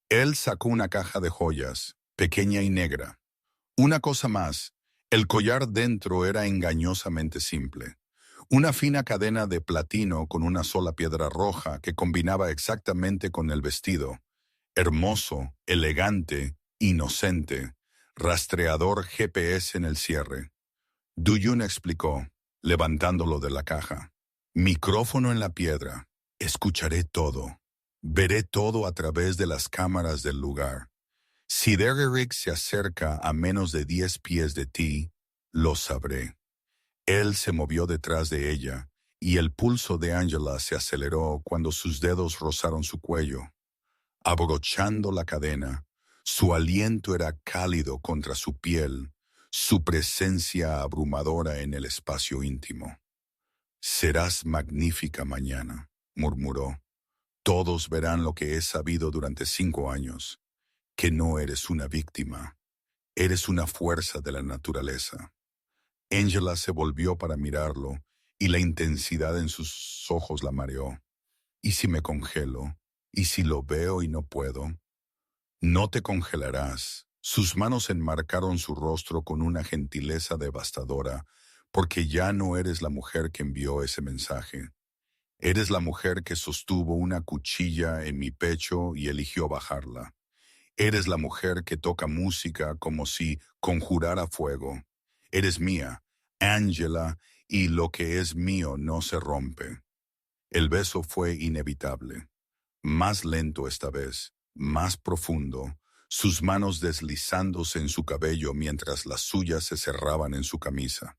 Él sacó una caja de joyas, pequeña y negra. Una cosa más, el collar dentro era engañosamente simple. Una fina cadena de platino con una sola piedra roja que combinaba exactamente con el vestido. Hermoso, elegante, inocente, rastreador GPS en el cierre. Duyun explicó, levantándolo de la caja. Micrófono en la piedra. Escucharé todo. Veré todo a través de las cámaras del lugar. Si Derrick se acerca a menos de 10 pies de ti, lo sabré. Él se movió detrás de ella, y el pulso de Angela se aceleró cuando sus dedos rozaron su cuello. Abrochando la cadena, su aliento era cálido contra su piel, su presencia abrumadora en el espacio íntimo. «Serás magnífica mañana», murmuró. «Todos verán lo que he sabido durante 5 años, que no eres una víctima, eres una fuerza de la naturaleza». Angela se volvió para mirarlo, y la intensidad en sus ojos la mareó. «¿Y si me congelo? ¿Y si lo veo y no puedo?» «No te congelarás». Sus manos enmarcaron su rostro con una gentileza devastadora, porque ya no eres la mujer que envió ese mensaje. Eres la mujer que sostuvo una cuchilla en mi pecho y eligió bajarla. Eres la mujer que toca música como si conjurara fuego. Eres mía, Angela, y lo que es mío no se rompe. El beso fue inevitable. Más lento esta vez, más profundo, sus manos deslizándose en su cabello mientras las suyas se cerraban en su camisa.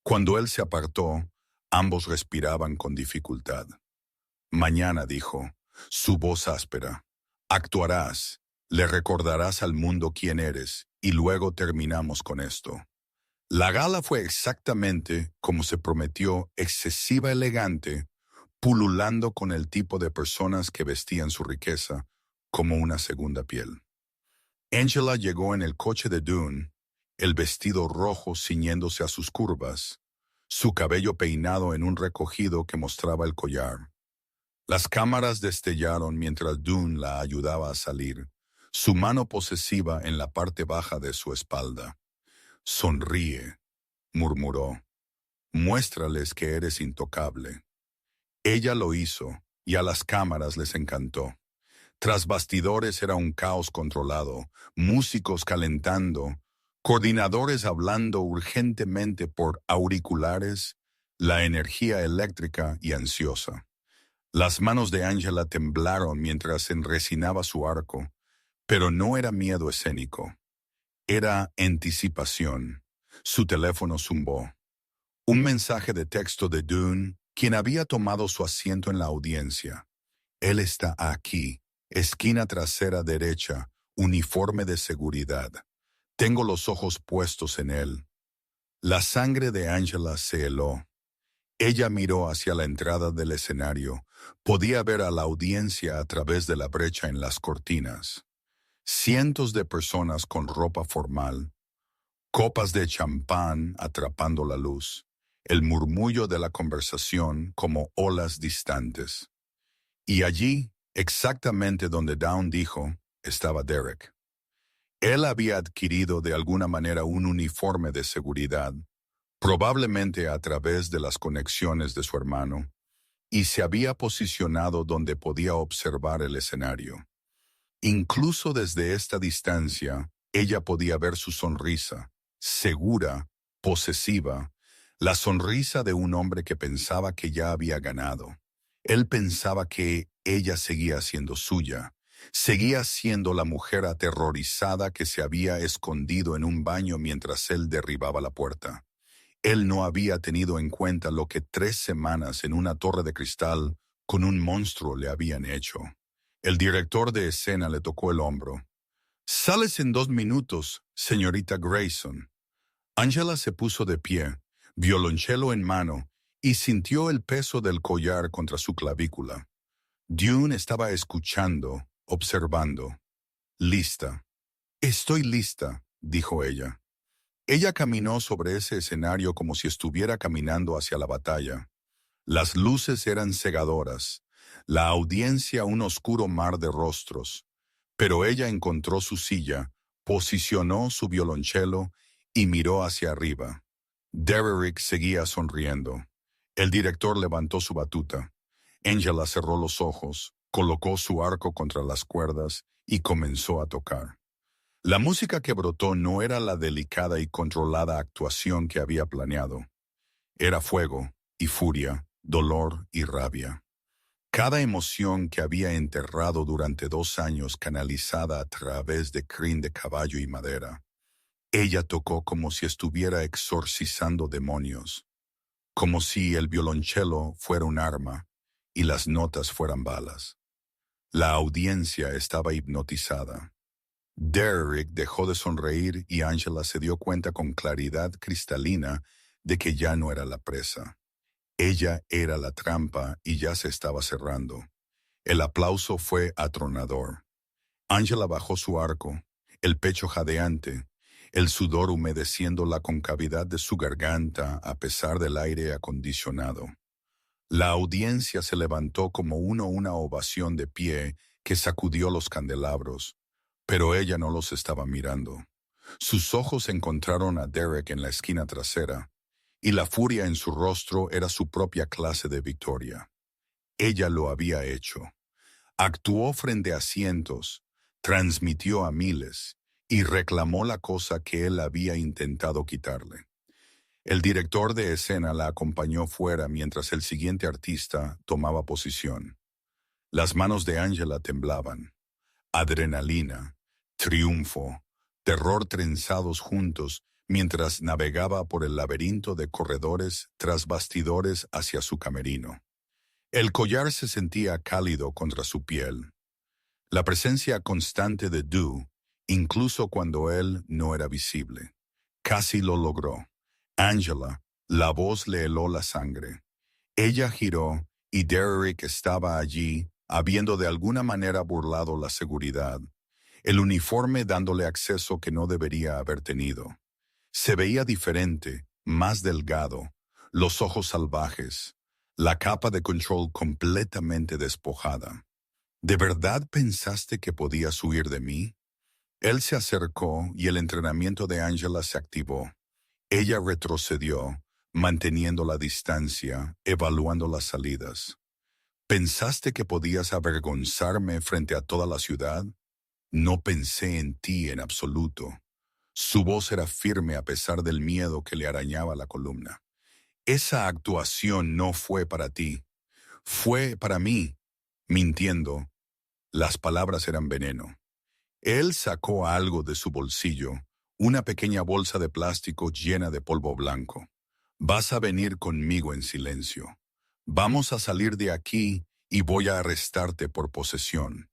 Cuando él se apartó, ambos respiraban con dificultad. «Mañana», dijo, su voz áspera, «actuarás, le recordarás al mundo quién eres, y luego terminamos con esto». La gala fue exactamente como se prometió, excesiva elegante, pululando con el tipo de personas que vestían su riqueza como una segunda piel. Angela llegó en el coche de Dune, el vestido rojo ciñéndose a sus curvas. su cabello peinado en un recogido que mostraba el collar. Las cámaras destellaron mientras Dune la ayudaba a salir, su mano posesiva en la parte baja de su espalda. «Sonríe», murmuró. «Muéstrales que eres intocable». Ella lo hizo, y a las cámaras les encantó. Tras bastidores era un caos controlado, músicos calentando, coordinadores hablando urgentemente por auriculares, la energía eléctrica y ansiosa. Las manos de Angela temblaron mientras enresinaba su arco, pero no era miedo escénico. Era anticipación. Su teléfono zumbó. Un mensaje de texto de Dune, quien había tomado su asiento en la audiencia. «Él está aquí, esquina trasera derecha, uniforme de seguridad. Tengo los ojos puestos en él». La sangre de Angela se heló. Ella miró hacia la entrada del escenario. Podía ver a la audiencia a través de la brecha en las cortinas. Cientos de personas con ropa formal, copas de champán atrapando la luz, el murmullo de la conversación como olas distantes. Y allí, exactamente donde Dawn dijo, estaba Derek. Él había adquirido de alguna manera un uniforme de seguridad, probablemente a través de las conexiones de su hermano, y se había posicionado donde podía observar el escenario. Incluso desde esta distancia, ella podía ver su sonrisa, segura, posesiva, la sonrisa de un hombre que pensaba que ya había ganado. Él pensaba que ella seguía siendo suya, seguía siendo la mujer aterrorizada que se había escondido en un baño mientras él derribaba la puerta. Él no había tenido en cuenta lo que 3 semanas en una torre de cristal con un monstruo le habían hecho. El director de escena le tocó el hombro. «Sales en 2 minutos, señorita Grayson». Angela se puso de pie, violonchelo en mano, y sintió el peso del collar contra su clavícula. Dune estaba escuchando, observando. «Lista». «Estoy lista», dijo ella. Ella caminó sobre ese escenario como si estuviera caminando hacia la batalla. Las luces eran cegadoras, la audiencia un oscuro mar de rostros, pero ella encontró su silla, posicionó su violonchelo y miró hacia arriba. Derek seguía sonriendo. El director levantó su batuta. Angela cerró los ojos, colocó su arco contra las cuerdas y comenzó a tocar. La música que brotó no era la delicada y controlada actuación que había planeado. Era fuego y furia, dolor y rabia. Cada emoción que había enterrado durante 2 años canalizada a través de crin de caballo y madera. Ella tocó como si estuviera exorcizando demonios, como si el violonchelo fuera un arma y las notas fueran balas. La audiencia estaba hipnotizada. Derek dejó de sonreír y Angela se dio cuenta con claridad cristalina de que ya no era la presa. Ella era la trampa y ya se estaba cerrando. El aplauso fue atronador. Angela bajó su arco, el pecho jadeante, el sudor humedeciendo la concavidad de su garganta a pesar del aire acondicionado. La audiencia se levantó como una ovación de pie que sacudió los candelabros, pero ella no los estaba mirando. Sus ojos encontraron a Derek en la esquina trasera, y la furia en su rostro era su propia clase de victoria. Ella lo había hecho. Actuó frente a cientos, transmitió a miles, y reclamó la cosa que él había intentado quitarle. El director de escena la acompañó fuera mientras el siguiente artista tomaba posición. Las manos de Angela temblaban. Adrenalina, triunfo, terror trenzados juntos mientras navegaba por el laberinto de corredores tras bastidores hacia su camerino. El collar se sentía cálido contra su piel. La presencia constante de Du, incluso cuando él no era visible. Casi lo logró. Angela, la voz le heló la sangre. Ella giró y Derek estaba allí, habiendo de alguna manera burlado la seguridad, el uniforme dándole acceso que no debería haber tenido. Se veía diferente, más delgado, los ojos salvajes, la capa de control completamente despojada. ¿De verdad pensaste que podías huir de mí? Él se acercó y el entrenamiento de Angela se activó. Ella retrocedió, manteniendo la distancia, evaluando las salidas. ¿Pensaste que podías avergonzarme frente a toda la ciudad? No pensé en ti en absoluto. Su voz era firme a pesar del miedo que le arañaba la columna. Esa actuación no fue para ti, fue para mí. Mintiendo, las palabras eran veneno. Él sacó algo de su bolsillo, una pequeña bolsa de plástico llena de polvo blanco. Vas a venir conmigo en silencio. Vamos a salir de aquí y voy a arrestarte por posesión.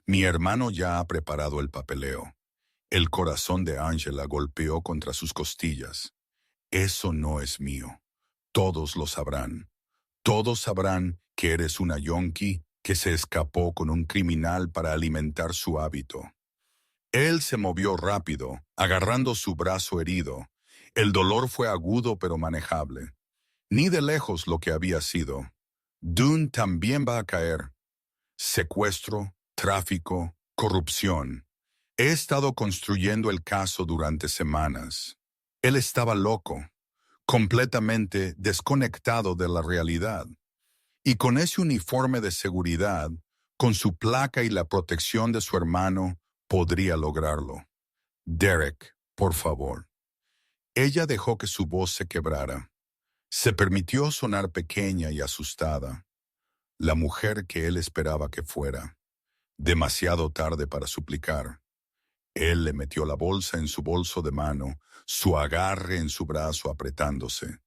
Mi hermano ya ha preparado el papeleo. El corazón de Angela golpeó contra sus costillas. Eso no es mío. Todos lo sabrán. Todos sabrán que eres una yonki que se escapó con un criminal para alimentar su hábito. Él se movió rápido, agarrando su brazo herido. El dolor fue agudo pero manejable. Ni de lejos lo que había sido. Dune también va a caer. Secuestro, tráfico, corrupción. He estado construyendo el caso durante semanas. Él estaba loco, completamente desconectado de la realidad. Y con ese uniforme de seguridad, con su placa y la protección de su hermano, podría lograrlo. Derek, por favor. Ella dejó que su voz se quebrara. Se permitió sonar pequeña y asustada. La mujer que él esperaba que fuera. Demasiado tarde para suplicar. Él le metió la bolsa en su bolso de mano, su agarre en su brazo apretándose.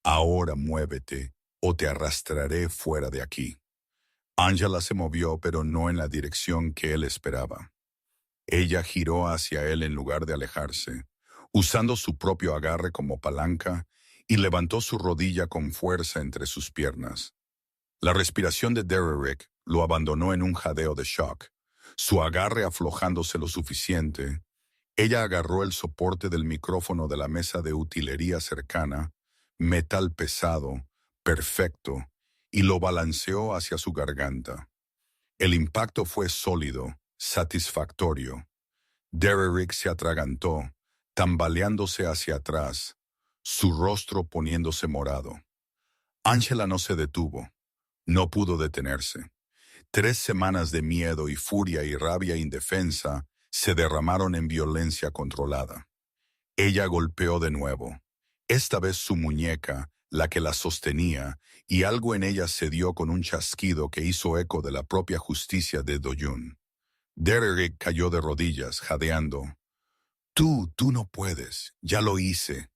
Ahora muévete o te arrastraré fuera de aquí. Angela se movió, pero no en la dirección que él esperaba. Ella giró hacia él en lugar de alejarse, usando su propio agarre como palanca, y levantó su rodilla con fuerza entre sus piernas. La respiración de Derek lo abandonó en un jadeo de shock. Su agarre aflojándose lo suficiente, ella agarró el soporte del micrófono de la mesa de utilería cercana, metal pesado, perfecto, y lo balanceó hacia su garganta. El impacto fue sólido, satisfactorio. Derek se atragantó, tambaleándose hacia atrás, su rostro poniéndose morado. Angela no se detuvo, no pudo detenerse. 3 semanas de miedo y furia y rabia indefensa se derramaron en violencia controlada. Ella golpeó de nuevo, esta vez su muñeca, la que la sostenía, y algo en ella cedió con un chasquido que hizo eco de la propia justicia de Do-yoon. Derek cayó de rodillas, jadeando. Tú no puedes, ya lo hice.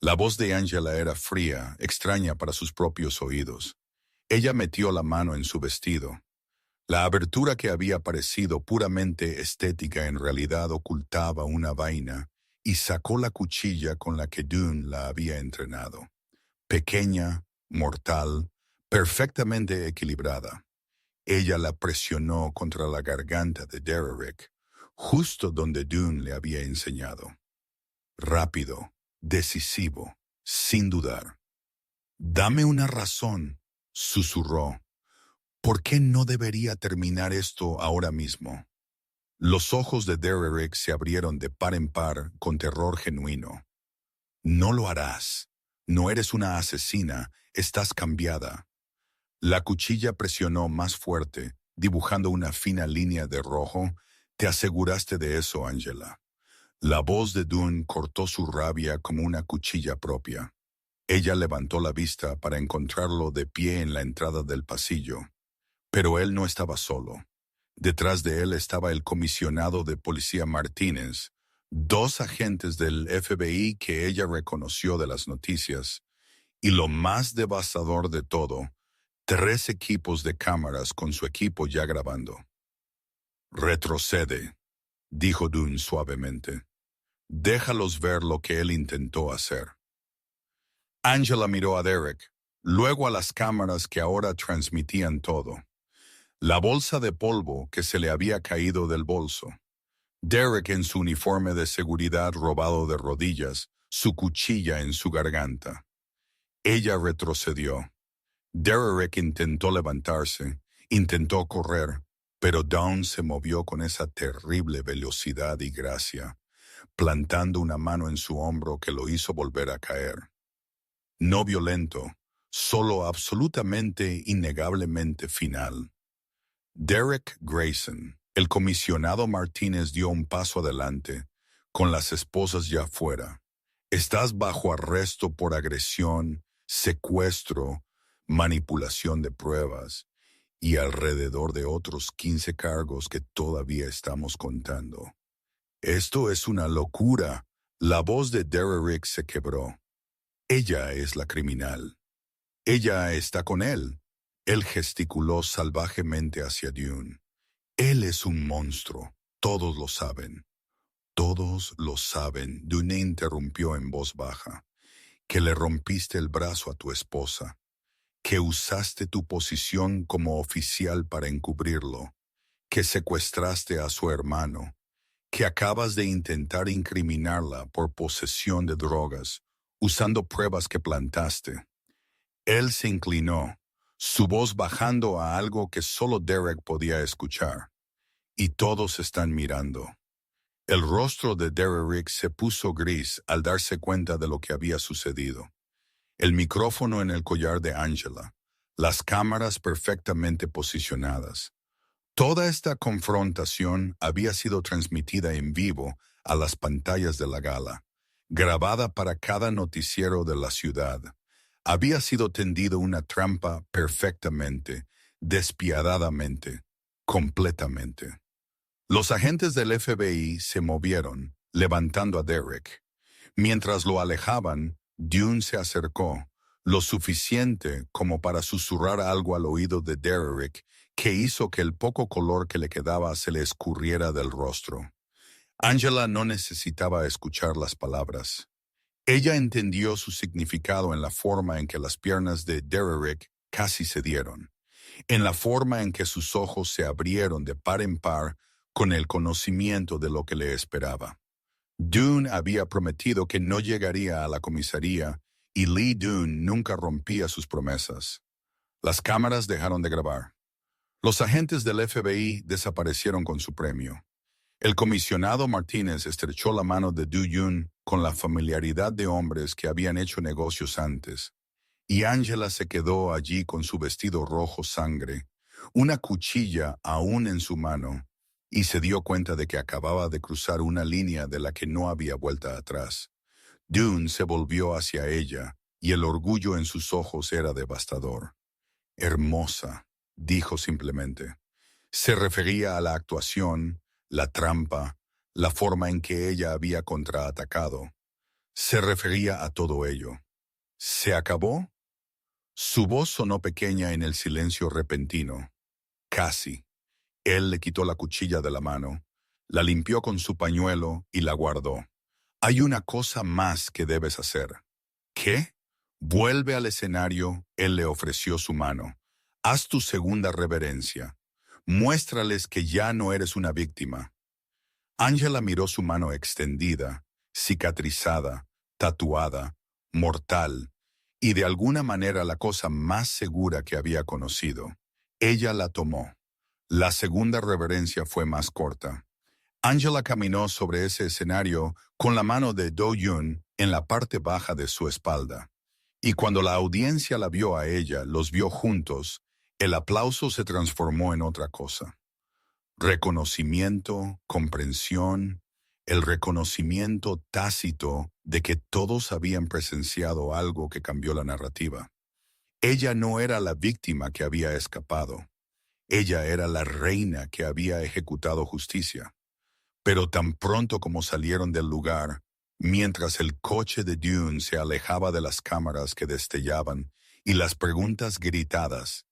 La voz de Angela era fría, extraña para sus propios oídos. Ella metió la mano en su vestido. La abertura que había parecido puramente estética en realidad ocultaba una vaina y sacó la cuchilla con la que Dune la había entrenado. Pequeña, mortal, perfectamente equilibrada. Ella la presionó contra la garganta de Derek, justo donde Dune le había enseñado. Rápido, decisivo, sin dudar. «Dame una razón», susurró. «¿Por qué no debería terminar esto ahora mismo?» Los ojos de Derek se abrieron de par en par con terror genuino. «No lo harás. No eres una asesina, estás cambiada». La cuchilla presionó más fuerte, dibujando una fina línea de rojo. «Te aseguraste de eso, Angela». La voz de Dune cortó su rabia como una cuchilla propia. Ella levantó la vista para encontrarlo de pie en la entrada del pasillo. Pero él no estaba solo. Detrás de él estaba el comisionado de policía Martínez, 2 agentes del FBI que ella reconoció de las noticias, y lo más devastador de todo, 3 equipos de cámaras con su equipo ya grabando. «Retrocede», dijo Dune suavemente. «Déjalos ver lo que él intentó hacer». Angela miró a Derek, luego a las cámaras que ahora transmitían todo. La bolsa de polvo que se le había caído del bolso. Derek en su uniforme de seguridad robado de rodillas, su cuchilla en su garganta. Ella retrocedió. Derrick intentó levantarse, intentó correr, pero Dawn se movió con esa terrible velocidad y gracia, plantando una mano en su hombro que lo hizo volver a caer. No violento, solo absolutamente, innegablemente final. Derek Grayson, el comisionado Martínez, dio un paso adelante, con las esposas ya fuera. Estás bajo arresto por agresión, secuestro, manipulación de pruebas y alrededor de otros 15 cargos que todavía estamos contando. Esto es una locura. La voz de Derrick se quebró. Ella es la criminal. Ella está con él. Él gesticuló salvajemente hacia Dune. Él es un monstruo. Todos lo saben. Todos lo saben. Dune interrumpió en voz baja. Que le rompiste el brazo a tu esposa. Que usaste tu posición como oficial para encubrirlo. Que secuestraste a su hermano. Que acabas de intentar incriminarla por posesión de drogas, usando pruebas que plantaste. Él se inclinó, su voz bajando a algo que solo Derek podía escuchar. Y todos están mirando. El rostro de Derrick se puso gris al darse cuenta de lo que había sucedido. El micrófono en el collar de Angela, las cámaras perfectamente posicionadas. Toda esta confrontación había sido transmitida en vivo a las pantallas de la gala, grabada para cada noticiero de la ciudad. Había sido tendido una trampa perfectamente, despiadadamente, completamente. Los agentes del FBI se movieron, levantando a Derek. Mientras lo alejaban, Dune se acercó, lo suficiente como para susurrar algo al oído de Derek, que hizo que el poco color que le quedaba se le escurriera del rostro. Angela no necesitaba escuchar las palabras. Ella entendió su significado en la forma en que las piernas de Derrick casi cedieron, en la forma en que sus ojos se abrieron de par en par con el conocimiento de lo que le esperaba. Dune había prometido que no llegaría a la comisaría y Lee Dune nunca rompía sus promesas. Las cámaras dejaron de grabar. Los agentes del FBI desaparecieron con su premio. El comisionado Martínez estrechó la mano de Du Yun con la familiaridad de hombres que habían hecho negocios antes, y Angela se quedó allí con su vestido rojo sangre, una cuchilla aún en su mano, y se dio cuenta de que acababa de cruzar una línea de la que no había vuelta atrás. Dune se volvió hacia ella, y el orgullo en sus ojos era devastador. Hermosa, dijo simplemente. Se refería a la actuación, la trampa, la forma en que ella había contraatacado. Se refería a todo ello. ¿Se acabó? Su voz sonó pequeña en el silencio repentino. Casi. Él le quitó la cuchilla de la mano, la limpió con su pañuelo y la guardó. Hay una cosa más que debes hacer. ¿Qué? Vuelve al escenario, él le ofreció su mano. Haz tu segunda reverencia. Muéstrales que ya no eres una víctima. Angela miró su mano extendida, cicatrizada, tatuada, mortal, y de alguna manera la cosa más segura que había conocido. Ella la tomó. La segunda reverencia fue más corta. Angela caminó sobre ese escenario con la mano de Do Yun en la parte baja de su espalda. Y cuando la audiencia la vio a ella, los vio juntos, el aplauso se transformó en otra cosa. Reconocimiento, comprensión, el reconocimiento tácito de que todos habían presenciado algo que cambió la narrativa. Ella no era la víctima que había escapado. Ella era la reina que había ejecutado justicia. Pero tan pronto como salieron del lugar, mientras el coche de Dune se alejaba de las cámaras que destellaban y las preguntas gritadas,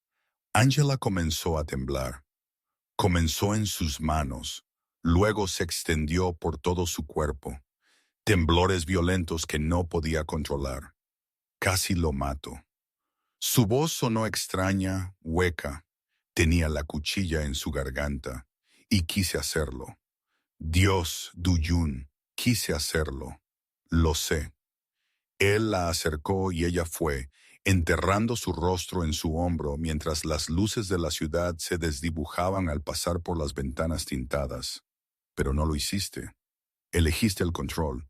Angela comenzó a temblar. Comenzó en sus manos, luego se extendió por todo su cuerpo. Temblores violentos que no podía controlar. Casi lo mató. Su voz sonó extraña, hueca. Tenía la cuchilla en su garganta, y quise hacerlo. Dios, Du Yun, quise hacerlo. Lo sé. Él la acercó y ella fue, enterrando su rostro en su hombro mientras las luces de la ciudad se desdibujaban al pasar por las ventanas tintadas. Pero no lo hiciste. Elegiste el control.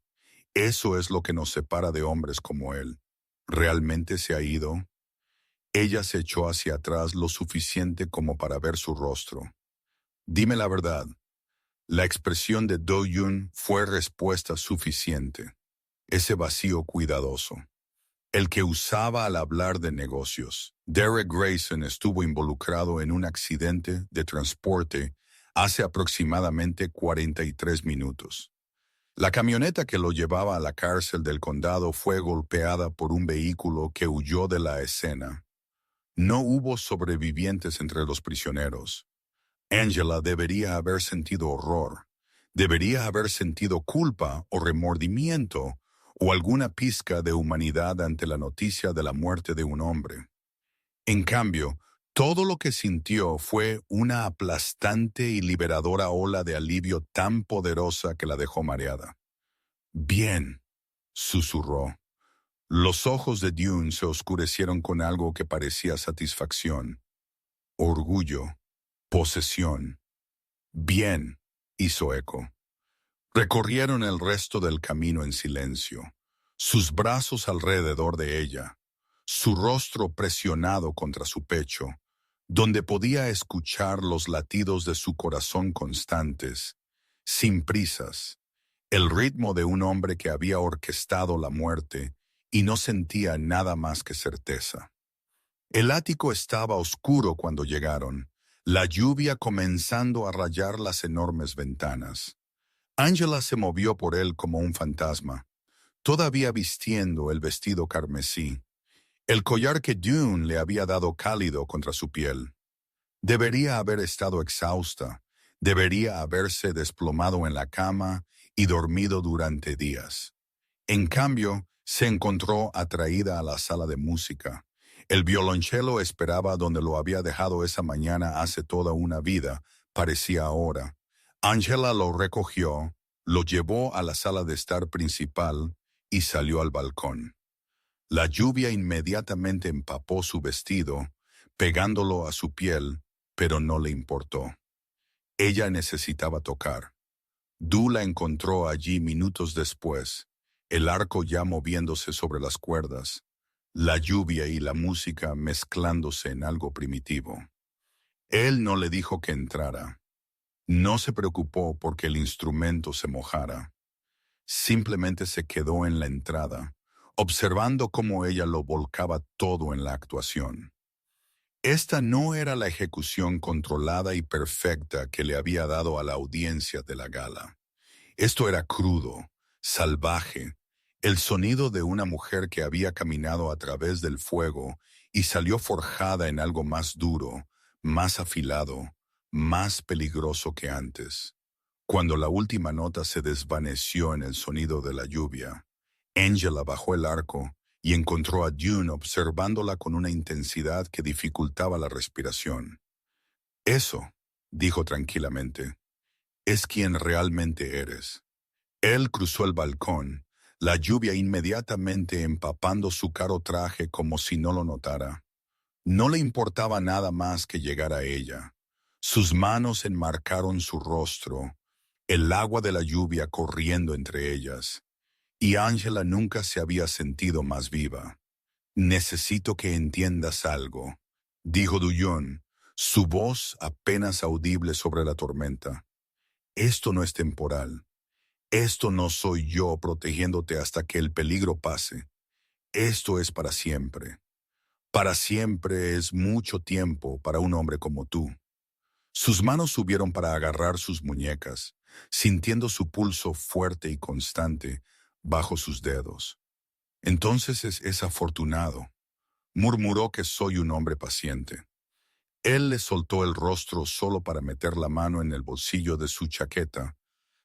Eso es lo que nos separa de hombres como él. ¿Realmente se ha ido? Ella se echó hacia atrás lo suficiente como para ver su rostro. Dime la verdad. La expresión de Do-Yoon fue respuesta suficiente. Ese vacío cuidadoso. El que usaba al hablar de negocios. Derek Grayson estuvo involucrado en un accidente de transporte hace aproximadamente 43 minutos. La camioneta que lo llevaba a la cárcel del condado fue golpeada por un vehículo que huyó de la escena. No hubo sobrevivientes entre los prisioneros. Angela debería haber sentido horror. Debería haber sentido culpa o remordimiento o alguna pizca de humanidad ante la noticia de la muerte de un hombre. En cambio, todo lo que sintió fue una aplastante y liberadora ola de alivio tan poderosa que la dejó mareada. Bien, susurró. Los ojos de Dune se oscurecieron con algo que parecía satisfacción. Orgullo. Posesión. Bien, hizo eco. Recorrieron el resto del camino en silencio, sus brazos alrededor de ella, su rostro presionado contra su pecho, donde podía escuchar los latidos de su corazón constantes, sin prisas, el ritmo de un hombre que había orquestado la muerte y no sentía nada más que certeza. El ático estaba oscuro cuando llegaron, la lluvia comenzando a rayar las enormes ventanas. Angela se movió por él como un fantasma, todavía vistiendo el vestido carmesí, el collar que Dune le había dado cálido contra su piel. Debería haber estado exhausta, debería haberse desplomado en la cama y dormido durante días. En cambio, se encontró atraída a la sala de música. El violonchelo esperaba donde lo había dejado esa mañana hace toda una vida, parecía ahora. Angela lo recogió, lo llevó a la sala de estar principal y salió al balcón. La lluvia inmediatamente empapó su vestido, pegándolo a su piel, pero no le importó. Ella necesitaba tocar. Du la encontró allí minutos después, el arco ya moviéndose sobre las cuerdas, la lluvia y la música mezclándose en algo primitivo. Él no le dijo que entrara. No se preocupó porque el instrumento se mojara. Simplemente se quedó en la entrada, observando cómo ella lo volcaba todo en la actuación. Esta no era la ejecución controlada y perfecta que le había dado a la audiencia de la gala. Esto era crudo, salvaje, el sonido de una mujer que había caminado a través del fuego y salió forjada en algo más duro, más afilado, más peligroso que antes. Cuando la última nota se desvaneció en el sonido de la lluvia, Angela bajó el arco y encontró a Dune observándola con una intensidad que dificultaba la respiración. Eso, dijo tranquilamente, es quien realmente eres. Él cruzó el balcón, la lluvia inmediatamente empapando su caro traje como si no lo notara. No le importaba nada más que llegar a ella. Sus manos enmarcaron su rostro, el agua de la lluvia corriendo entre ellas. Y Angela nunca se había sentido más viva. Necesito que entiendas algo, dijo Duyon, su voz apenas audible sobre la tormenta. Esto no es temporal. Esto no soy yo protegiéndote hasta que el peligro pase. Esto es para siempre. Para siempre es mucho tiempo para un hombre como tú. Sus manos subieron para agarrar sus muñecas, sintiendo su pulso fuerte y constante bajo sus dedos. Entonces es afortunado. Murmuró que soy un hombre paciente. Él le soltó el rostro solo para meter la mano en el bolsillo de su chaqueta,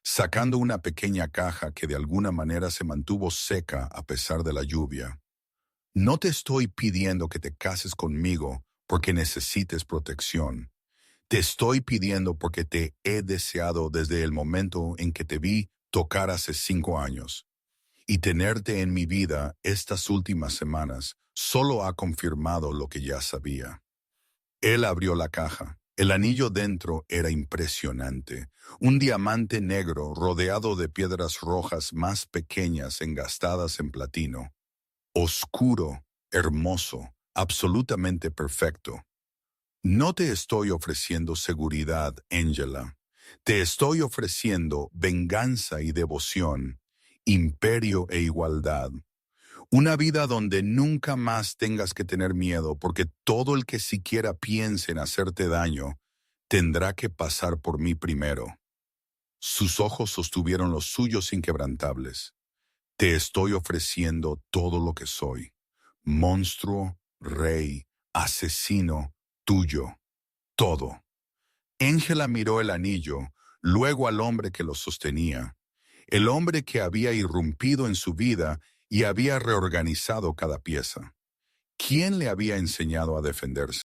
sacando una pequeña caja que de alguna manera se mantuvo seca a pesar de la lluvia. No te estoy pidiendo que te cases conmigo porque necesites protección. Te estoy pidiendo porque te he deseado desde el momento en que te vi tocar hace 5 años. Y tenerte en mi vida estas últimas semanas solo ha confirmado lo que ya sabía. Él abrió la caja. El anillo dentro era impresionante. Un diamante negro rodeado de piedras rojas más pequeñas engastadas en platino. Oscuro, hermoso, absolutamente perfecto. No te estoy ofreciendo seguridad, Angela. Te estoy ofreciendo venganza y devoción, imperio e igualdad. Una vida donde nunca más tengas que tener miedo porque todo el que siquiera piense en hacerte daño tendrá que pasar por mí primero. Sus ojos sostuvieron los suyos inquebrantables. Te estoy ofreciendo todo lo que soy. Monstruo, rey, asesino, tuyo, todo. Ángela miró el anillo, luego al hombre que lo sostenía, el hombre que había irrumpido en su vida y había reorganizado cada pieza. ¿Quién le había enseñado a defenderse?